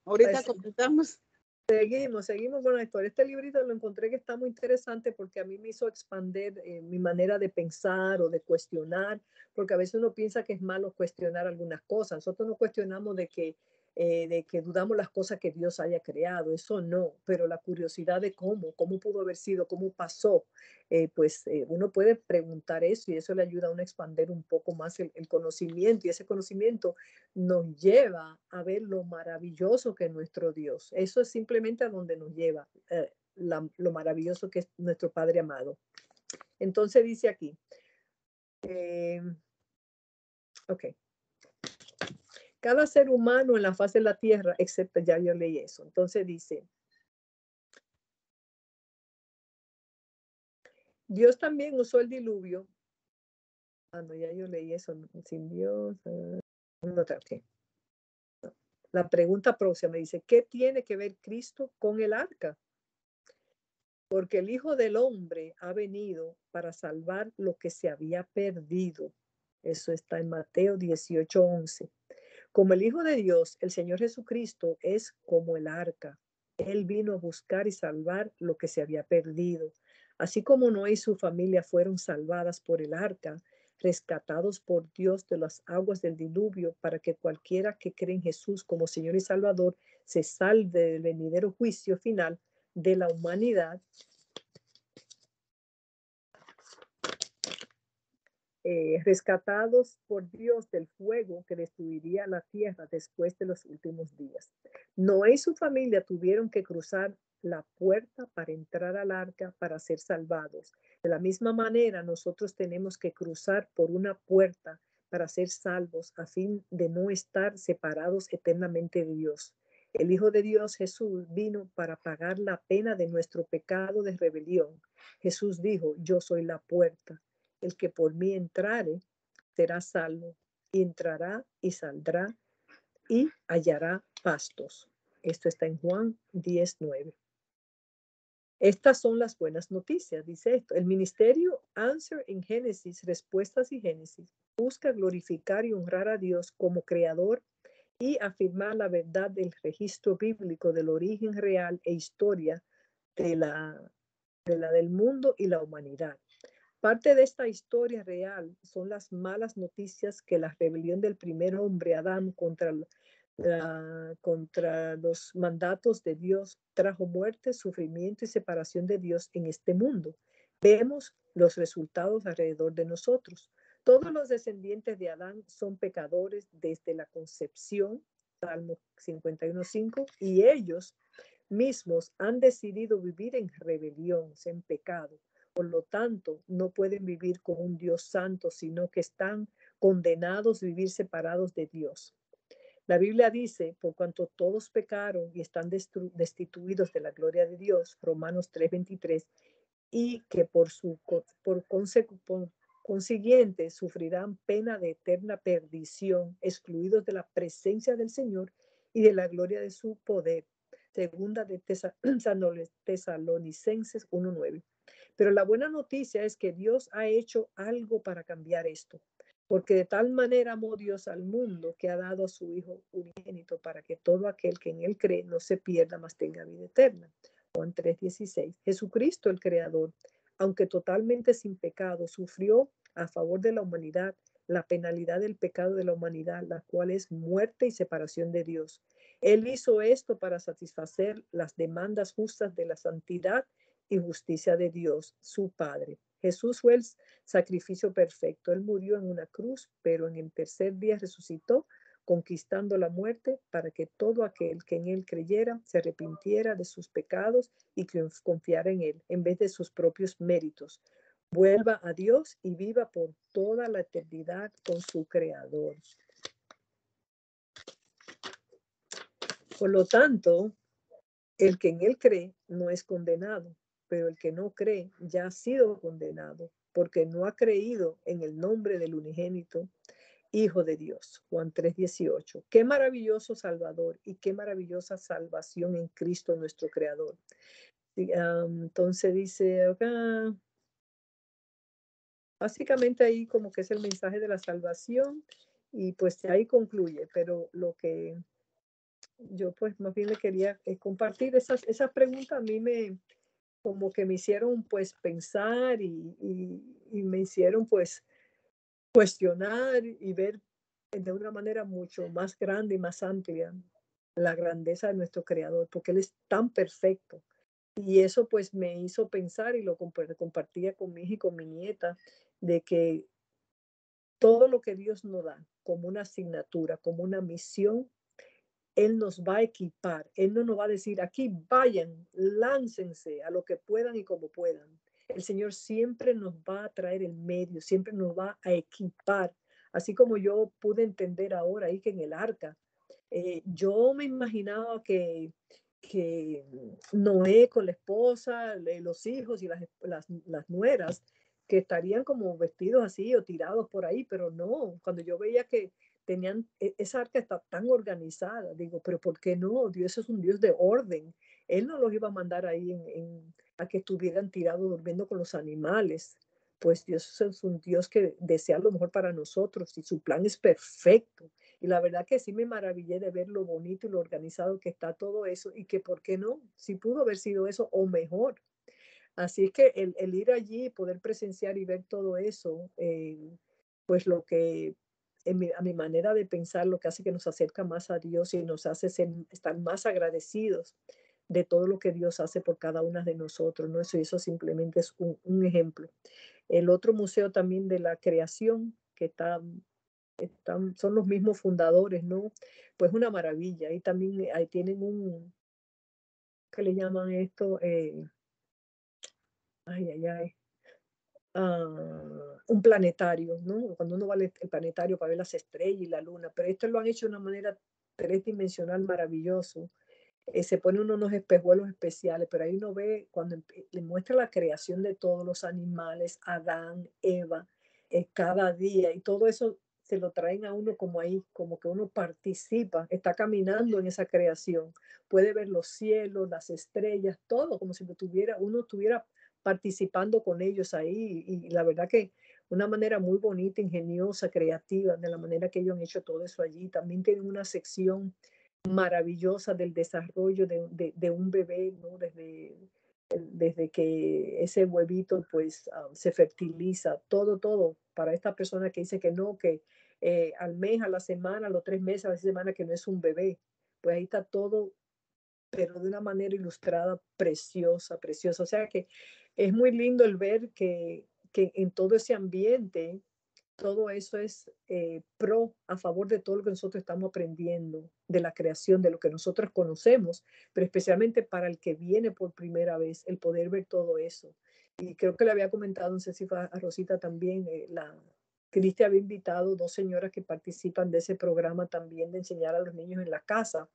Speaker 2: Ahorita
Speaker 1: pues,
Speaker 2: comentamos.
Speaker 1: seguimos con la historia. Este librito lo encontré que está muy interesante porque a mí me hizo expandir mi manera de pensar o de cuestionar, porque a veces uno piensa que es malo cuestionar algunas cosas. Nosotros no cuestionamos de que de que dudamos las cosas que Dios haya creado, eso no, pero la curiosidad de cómo pudo haber sido, cómo pasó, uno puede preguntar eso y eso le ayuda a uno a expandir un poco más el conocimiento y ese conocimiento nos lleva a ver lo maravilloso que es nuestro Dios. Eso es simplemente a donde nos lleva, lo maravilloso que es nuestro Padre amado. Entonces dice aquí, ok. Cada ser humano en la faz de la tierra, excepto, ya yo leí eso. Entonces dice, Dios también usó el diluvio. No, ya yo leí eso. Sin Dios. Okay. No. La pregunta próxima me dice, ¿qué tiene que ver Cristo con el arca? Porque el Hijo del Hombre ha venido para salvar lo que se había perdido. Eso está en Mateo 18:11. Como el Hijo de Dios, el Señor Jesucristo es como el arca. Él vino a buscar y salvar lo que se había perdido. Así como Noé y su familia fueron salvadas por el arca, rescatados por Dios de las aguas del diluvio, para que cualquiera que cree en Jesús como Señor y Salvador se salve del venidero juicio final de la humanidad. Rescatados por Dios del fuego que destruiría la tierra después de los últimos días. Noé y su familia tuvieron que cruzar la puerta para entrar al arca para ser salvados. De la misma manera, nosotros tenemos que cruzar por una puerta para ser salvos a fin de no estar separados eternamente de Dios. El Hijo de Dios, Jesús, vino para pagar la pena de nuestro pecado de rebelión. Jesús dijo, yo soy la puerta. El que por mí entrare será salvo, y entrará y saldrá y hallará pastos. Esto está en Juan 10:9. Estas son las buenas noticias, dice esto. El ministerio Answer en Génesis, Respuestas y Génesis, busca glorificar y honrar a Dios como creador y afirmar la verdad del registro bíblico del origen real e historia del mundo y la humanidad. Parte de esta historia real son las malas noticias que la rebelión del primer hombre, Adán, contra los mandatos de Dios trajo muerte, sufrimiento y separación de Dios en este mundo. Vemos los resultados alrededor de nosotros. Todos los descendientes de Adán son pecadores desde la concepción, Salmo 51:5, y ellos mismos han decidido vivir en rebelión, en pecado. Por lo tanto, no pueden vivir con un Dios santo, sino que están condenados a vivir separados de Dios. La Biblia dice, por cuanto todos pecaron y están destituidos de la gloria de Dios, Romanos 3:23, y que por consiguiente sufrirán pena de eterna perdición, excluidos de la presencia del Señor y de la gloria de su poder. Segunda de Tesalonicenses 1:9. Pero la buena noticia es que Dios ha hecho algo para cambiar esto. Porque de tal manera amó Dios al mundo que ha dado a su Hijo unigénito para que todo aquel que en él cree no se pierda, mas tenga vida eterna. Juan 3:16. Jesucristo, el Creador, aunque totalmente sin pecado, sufrió a favor de la humanidad la penalidad del pecado de la humanidad, la cual es muerte y separación de Dios. Él hizo esto para satisfacer las demandas justas de la santidad y justicia de Dios, su Padre. Jesús fue el sacrificio perfecto. Él murió en una cruz, pero en el tercer día resucitó, conquistando la muerte para que todo aquel que en él creyera se arrepintiera de sus pecados y que confiara en él en vez de sus propios méritos. Vuelva a Dios y viva por toda la eternidad con su Creador. Por lo tanto, el que en él cree no es condenado, pero el que no cree ya ha sido condenado, porque no ha creído en el nombre del unigénito Hijo de Dios. Juan 3:18. Qué maravilloso Salvador y qué maravillosa salvación en Cristo nuestro Creador. Entonces dice acá, básicamente ahí como que es el mensaje de la salvación y pues ahí concluye, pero lo que yo pues más bien le quería compartir esas preguntas a mí como que me hicieron pues pensar y me hicieron pues cuestionar y ver de una manera mucho más grande y más amplia la grandeza de nuestro Creador, porque Él es tan perfecto. Y eso pues me hizo pensar y lo compartía con mi hija y con mi nieta, de que todo lo que Dios nos da como una asignatura, como una misión, Él nos va a equipar. Él no nos va a decir, aquí vayan, láncense a lo que puedan y como puedan. El Señor siempre nos va a traer el medio, siempre nos va a equipar. Así como yo pude entender ahora ahí que en el arca, yo me imaginaba que Noé con la esposa, los hijos y las nueras, que estarían como vestidos así o tirados por ahí, pero no, cuando yo veía que tenían, esa arca está tan organizada, digo, pero ¿por qué no? Dios es un Dios de orden. Él no los iba a mandar ahí a que estuvieran tirados durmiendo con los animales. Pues Dios es un Dios que desea lo mejor para nosotros y su plan es perfecto. Y la verdad que sí me maravillé de ver lo bonito y lo organizado que está todo eso y que, ¿por qué no? Sí pudo haber sido eso o mejor. Así es que el ir allí, poder presenciar y ver todo eso, pues lo que a mi manera de pensar, lo que hace que nos acerca más a Dios y nos hace estar más agradecidos de todo lo que Dios hace por cada una de nosotros, ¿no? Eso simplemente es un ejemplo. El otro museo también de la creación, que son los mismos fundadores, ¿no? Pues una maravilla. Ahí también, ahí tienen ¿qué le llaman esto? Ay, ay, ay. Un planetario, ¿no? Cuando uno va al planetario para ver las estrellas y la luna, pero esto lo han hecho de una manera tridimensional maravilloso. Se pone unos espejuelos especiales, pero ahí uno ve cuando le muestra la creación de todos los animales, Adán, Eva, cada día, y todo eso se lo traen a uno como ahí, como que uno participa, está caminando en esa creación, puede ver los cielos, las estrellas, todo como si uno estuviera participando con ellos ahí, y la verdad que una manera muy bonita, ingeniosa, creativa, de la manera que ellos han hecho todo eso allí. También tienen una sección maravillosa del desarrollo de un bebé, ¿no? Desde que ese huevito pues se fertiliza, todo, para esta persona que dice que no, que al mes, a la semana, a los 3 meses, a la semana que no es un bebé, pues ahí está todo, pero de una manera ilustrada preciosa, preciosa. O sea que es muy lindo el ver que en todo ese ambiente todo eso es a favor de todo lo que nosotros estamos aprendiendo, de la creación, de lo que nosotros conocemos, pero especialmente para el que viene por primera vez, el poder ver todo eso. Y creo que le había comentado, no sé si fue a Rosita también, Cristi había invitado 2 señoras que participan de ese programa también de enseñar a los niños en la casa.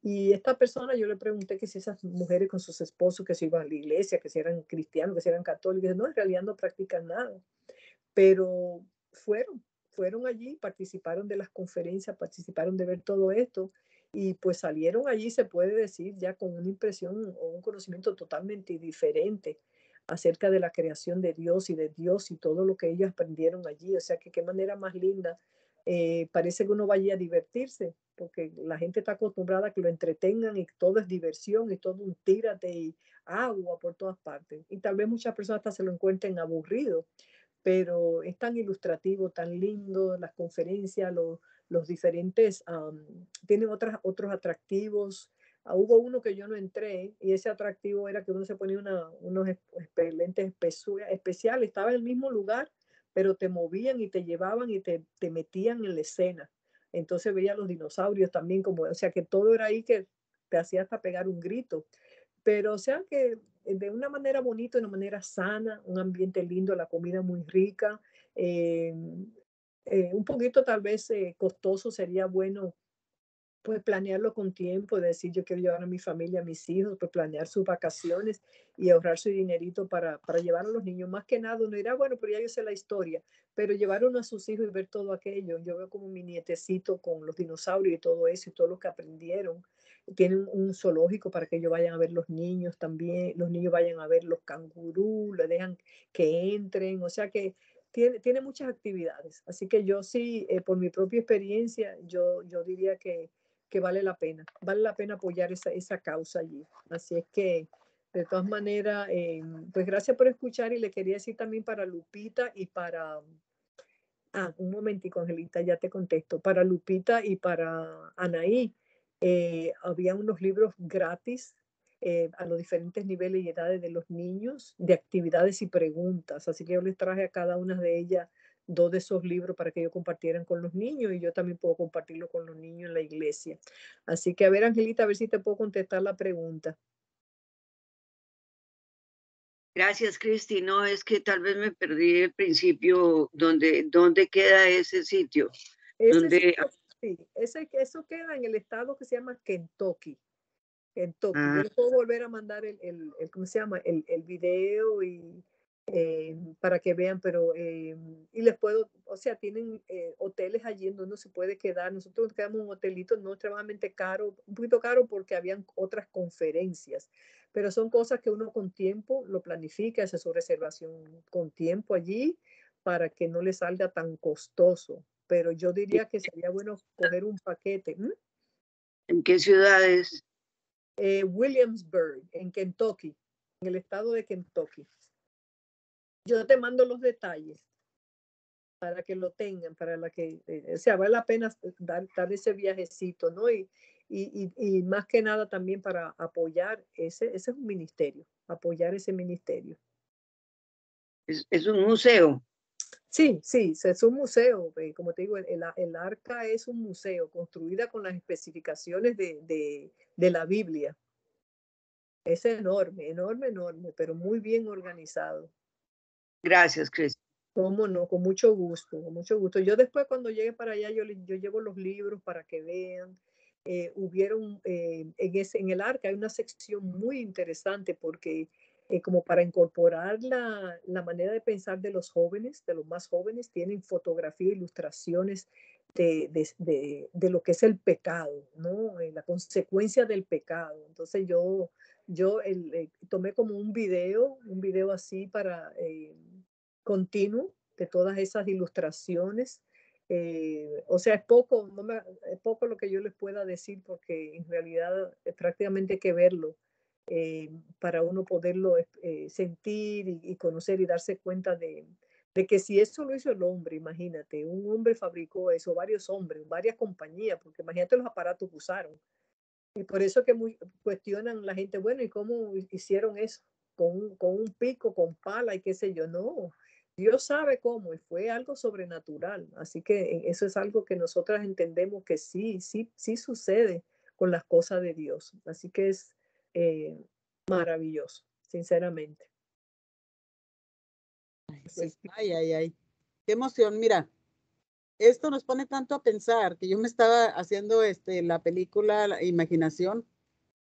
Speaker 1: Y esta persona, yo le pregunté que si esas mujeres con sus esposos, que se iban a la iglesia, que si eran cristianos, que si eran católicos, no, en realidad no practican nada, pero fueron allí, participaron de las conferencias, participaron de ver todo esto y pues salieron allí, se puede decir, ya con una impresión o un conocimiento totalmente diferente acerca de la creación de Dios y todo lo que ellos aprendieron allí. O sea que qué manera más linda. Parece que uno vaya a divertirse, porque la gente está acostumbrada a que lo entretengan y todo es diversión y todo un tírate y agua por todas partes. Y tal vez muchas personas hasta se lo encuentren aburrido, pero es tan ilustrativo, tan lindo, las conferencias, los diferentes, tienen otros atractivos. Hubo uno que yo no entré y ese atractivo era que uno se ponía unos lentes especiales, estaba en el mismo lugar, pero te movían y te llevaban y te metían en la escena. Entonces veía los dinosaurios también, como, o sea que todo era ahí que te hacía hasta pegar un grito. Pero o sea que de una manera bonita, de una manera sana, un ambiente lindo, la comida muy rica, eh, un poquito tal vez costoso, sería bueno pues planearlo con tiempo, decir yo quiero llevar a mi familia, a mis hijos, pues planear sus vacaciones y ahorrar su dinerito para llevar a los niños. Más que nada uno dirá, bueno, pero ya yo sé la historia, pero llevar uno a sus hijos y ver todo aquello. Yo veo como mi nietecito con los dinosaurios y todo eso y todo lo que aprendieron. Tienen un zoológico para que ellos vayan a ver los niños también, los niños vayan a ver los cangurús, le dejan que entren, o sea que tiene muchas actividades. Así que yo sí, por mi propia experiencia, yo diría que vale la pena apoyar esa causa allí. Así es que, de todas maneras, pues gracias por escuchar y le quería decir también para Lupita y para, un momentico, Angelita, ya te contesto, para Lupita y para Anaí, Había unos libros gratis a los diferentes niveles y edades de los niños, de actividades y preguntas. Así que yo les traje a cada una de ellas 2 de esos libros para que ellos compartieran con los niños y yo también puedo compartirlo con los niños en la iglesia. Así que a ver, Angelita, a ver si te puedo contestar la pregunta.
Speaker 4: Gracias, Cristi. No, es que tal vez me perdí el principio. ¿Dónde queda ese sitio?
Speaker 1: Ese
Speaker 4: ¿Dónde?
Speaker 1: sitio, sí, eso queda en el estado que se llama Kentucky. Kentucky. Yo
Speaker 4: Ah,
Speaker 1: les puedo volver a mandar ¿cómo se llama? El video y para que vean, pero y les puedo, o sea, tienen hoteles allí en donde uno se puede quedar. Nosotros nos quedamos en un hotelito no extremadamente caro, un poquito caro porque habían otras conferencias, pero son cosas que uno con tiempo lo planifica, hace su reservación con tiempo allí para que no le salga tan costoso. Pero yo diría que sería bueno coger un paquete.
Speaker 4: ¿en qué ciudades?
Speaker 1: Williamsburg, en Kentucky, en el estado de Kentucky. Yo te mando los detalles para que lo tengan, para la que, o sea, vale la pena dar ese viajecito, ¿no? Y más que nada también para apoyar ese es un ministerio, apoyar ese ministerio.
Speaker 4: Es un museo.
Speaker 1: Sí, sí, es un museo, como te digo, el arca es un museo construida con las especificaciones de la Biblia. Es enorme, enorme, enorme, pero muy bien organizado.
Speaker 4: Gracias, Cristi.
Speaker 1: Cómo no, con mucho gusto, con mucho gusto. Yo después cuando llegue para allá, yo llevo los libros para que vean. Hubieron, en el arca hay una sección muy interesante porque como para incorporar la manera de pensar de los jóvenes, de los más jóvenes, tienen fotografía, ilustraciones de lo que es el pecado, ¿no? La consecuencia del pecado. Entonces yo tomé como un video así para continuo de todas esas ilustraciones. O sea, es poco lo que yo les pueda decir porque en realidad prácticamente hay que verlo para uno poderlo sentir y conocer y darse cuenta de que si eso lo hizo el hombre, imagínate, un hombre fabricó eso, varios hombres, varias compañías, porque imagínate los aparatos que usaron. Y por eso que cuestionan la gente, bueno, ¿y cómo hicieron eso? Con un pico, con pala y qué sé yo. No, Dios sabe cómo y fue algo sobrenatural. Así que eso es algo que nosotras entendemos que sí, sí, sí sucede con las cosas de Dios. Así que es eh, maravilloso, sinceramente.
Speaker 2: Pues, ay. Qué emoción. Mira, esto nos pone tanto a pensar que yo me estaba haciendo la película, la imaginación,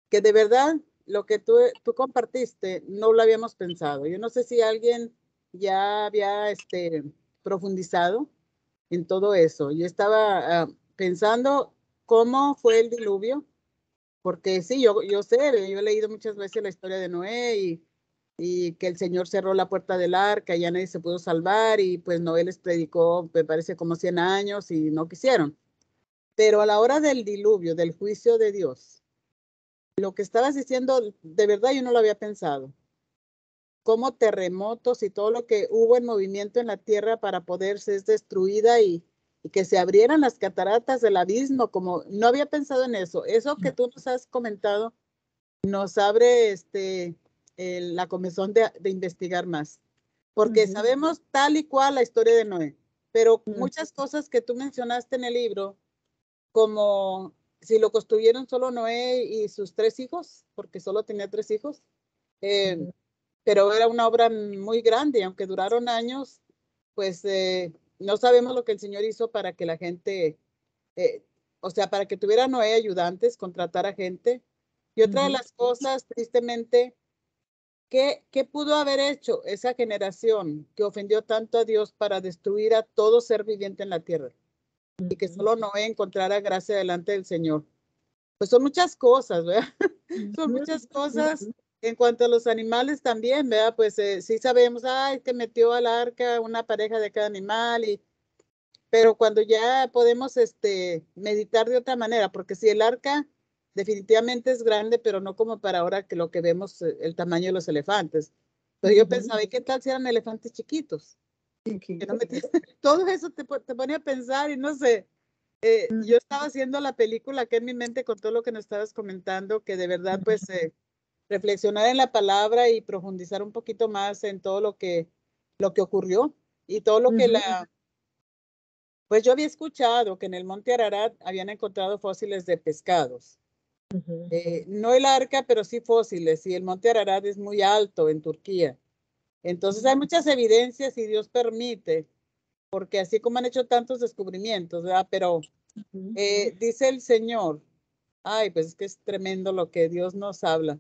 Speaker 2: que de verdad lo que tú compartiste no lo habíamos pensado. Yo no sé si alguien ya había profundizado en todo eso. Yo estaba pensando cómo fue el diluvio, porque sí, yo sé, yo he leído muchas veces la historia de Noé y que el Señor cerró la puerta del arca, ya nadie se pudo salvar y pues Noé les predicó, me parece como 100 años y no quisieron. Pero a la hora del diluvio, del juicio de Dios, lo que estabas diciendo, de verdad yo no lo había pensado. Como terremotos y todo lo que hubo en movimiento en la tierra para poder ser destruida y que se abrieran las cataratas del abismo, como no había pensado en eso. Eso que tú nos has comentado nos abre la comezón de investigar más, porque sabemos tal y cual la historia de Noé, pero muchas cosas que tú mencionaste en el libro, como si lo construyeron solo Noé y sus 3 hijos, porque solo tenía 3 hijos, pero era una obra muy grande, aunque duraron años, pues no sabemos lo que el Señor hizo para que la gente, eh, o sea, para que tuviera Noé ayudantes, contratara gente. Y otra de las cosas, tristemente, ¿qué pudo haber hecho esa generación que ofendió tanto a Dios para destruir a todo ser viviente en la tierra? Y que solo Noé encontrara gracia delante del Señor. Pues son muchas cosas, ¿verdad? Son muchas cosas. En cuanto a los animales también, ¿verdad? Pues sí sabemos, ay, que metió al arca una pareja de cada animal, pero cuando ya podemos meditar de otra manera, porque si el arca definitivamente es grande, pero no como para ahora que lo que vemos, el tamaño de los elefantes. Pero yo pensaba, ¿y qué tal si eran elefantes chiquitos? Que no todo eso te pone a pensar y no sé. Yo estaba haciendo la película acá en mi mente con todo lo que nos estabas comentando, que de verdad, pues, reflexionar en la palabra y profundizar un poquito más en todo lo que ocurrió y todo lo que pues yo había escuchado que en el Monte Ararat habían encontrado fósiles de pescados. No el arca, pero sí fósiles, y el Monte Ararat es muy alto en Turquía. Entonces hay muchas evidencias, si Dios permite, porque así como han hecho tantos descubrimientos, ¿verdad? Pero dice el Señor, ay, pues es que es tremendo lo que Dios nos habla,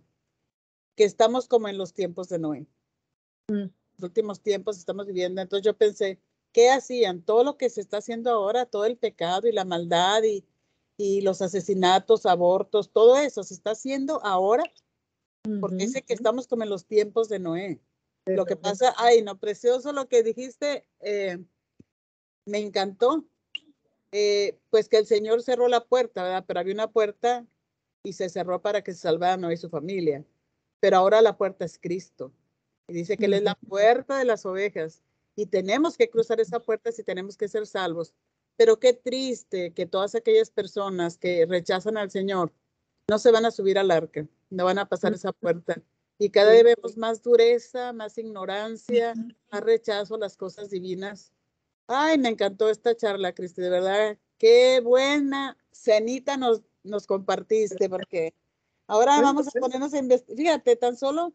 Speaker 2: que estamos como en los tiempos de Noé. Los últimos tiempos estamos viviendo. Entonces yo pensé, ¿qué hacían? Todo lo que se está haciendo ahora, todo el pecado y la maldad y los asesinatos, abortos, todo eso se está haciendo ahora porque dice que estamos como en los tiempos de Noé. Lo que pasa, ay, no, precioso lo que dijiste, me encantó. Pues que el Señor cerró la puerta, ¿verdad? Pero había una puerta y se cerró para que se salvara Noé y su familia. Pero ahora la puerta es Cristo. Y dice que Él es la puerta de las ovejas. Y tenemos que cruzar esa puerta si tenemos que ser salvos. Pero qué triste que todas aquellas personas que rechazan al Señor no se van a subir al arca, no van a pasar esa puerta. Y cada vez vemos más dureza, más ignorancia, más rechazo a las cosas divinas. Ay, me encantó esta charla, Cristi, de verdad. Qué buena cenita nos compartiste, porque ahora vamos a ponernos a investigar. Fíjate, tan solo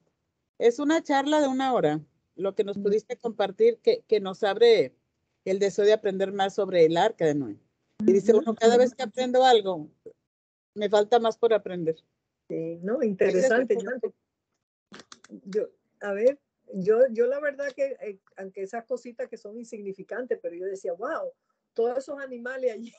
Speaker 2: es una charla de 1 hora, lo que nos pudiste compartir, que nos abre el deseo de aprender más sobre el arca de Noé. Y dice uno, cada vez que aprendo algo, me falta más por aprender.
Speaker 1: Sí, no, interesante. A ver, yo la verdad que, aunque esas cositas que son insignificantes, pero yo decía, wow, todos esos animales allí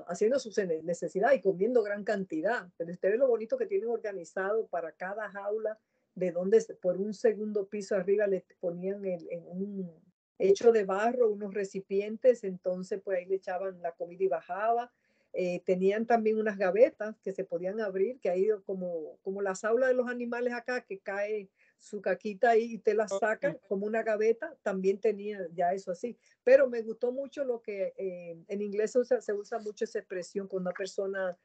Speaker 1: haciendo sus necesidades y comiendo gran cantidad. Pero usted ve lo bonito que tienen organizado para cada jaula, de donde por un segundo piso arriba le ponían en un hecho de barro unos recipientes, entonces pues ahí le echaban la comida y bajaba. Tenían también unas gavetas que se podían abrir, que ahí como las aulas de los animales acá, que cae su caquita ahí y te la sacan como una gaveta, también tenía ya eso así. Pero me gustó mucho lo que en inglés se usa mucho esa expresión con una persona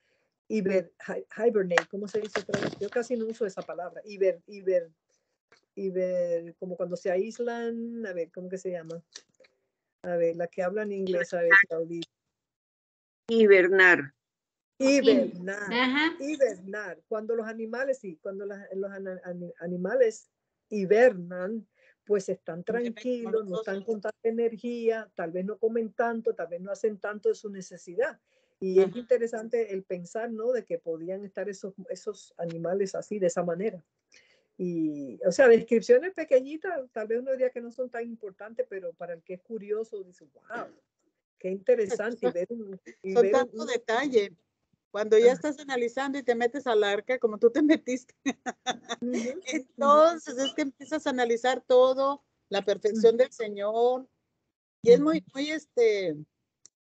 Speaker 1: hibernate, ¿cómo se dice? Yo casi no uso esa palabra, como cuando se aíslan, a ver, ¿cómo que se llama? A ver, la que habla en inglés, a ver, Claudia.
Speaker 4: Hibernar.
Speaker 1: Hibernar. Cuando los animales, animales hibernan, pues están tranquilos, no están con tanta energía, tal vez no comen tanto, tal vez no hacen tanto de su necesidad. Y es interesante el pensar, ¿no? De que podían estar esos animales así, de esa manera. Y, o sea, descripciones pequeñitas, tal vez uno diría que no son tan importantes, pero para el que es curioso, dice, wow, qué interesante.
Speaker 2: Son tanto detalle. Cuando ya estás analizando y te metes al arca, como tú te metiste, entonces es que empiezas a analizar todo, la perfección del Señor. Y es muy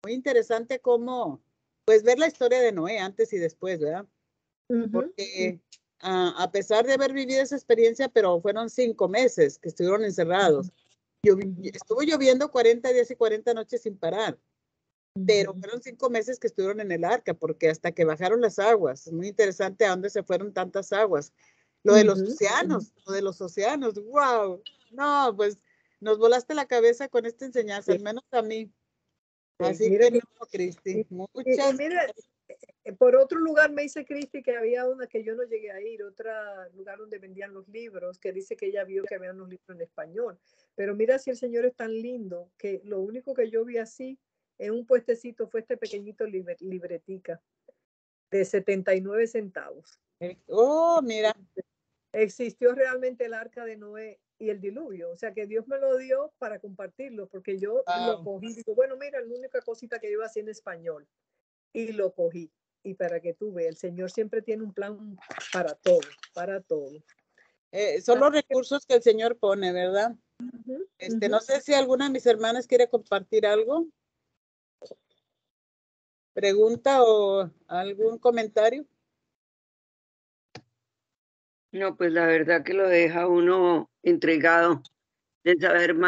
Speaker 2: interesante cómo, pues, ver la historia de Noé antes y después, ¿verdad? Porque a pesar de haber vivido esa experiencia, pero fueron 5 meses que estuvieron encerrados. Estuvo lloviendo 40 días y 40 noches sin parar. Pero fueron 5 meses que estuvieron en el arca, porque hasta que bajaron las aguas, es muy interesante a dónde se fueron tantas aguas. Lo de los océanos, wow. No, pues nos volaste la cabeza con esta enseñanza, al menos a mí. Así que no, Cristi, muchas.
Speaker 1: Mira, por otro lugar me dice Cristi que había una que yo no llegué a ir, otro lugar donde vendían los libros, que dice que ella vio que había unos libros en español. Pero mira si el Señor es tan lindo, que lo único que yo vi así en un puestecito fue este pequeñito libretica de 79 centavos.
Speaker 2: Oh, mira.
Speaker 1: Existió realmente el arca de Noé y el diluvio, o sea que Dios me lo dio para compartirlo, porque yo lo cogí y digo, bueno, mira, la única cosita que yo iba a hacer en español, y lo cogí. Y para que tú veas, el Señor siempre tiene un plan para todo, para todo.
Speaker 2: Son los recursos que el Señor pone, ¿verdad? No sé si alguna de mis hermanas quiere compartir algo, pregunta o algún comentario.
Speaker 4: No, pues la verdad que lo deja uno entregado de saber más.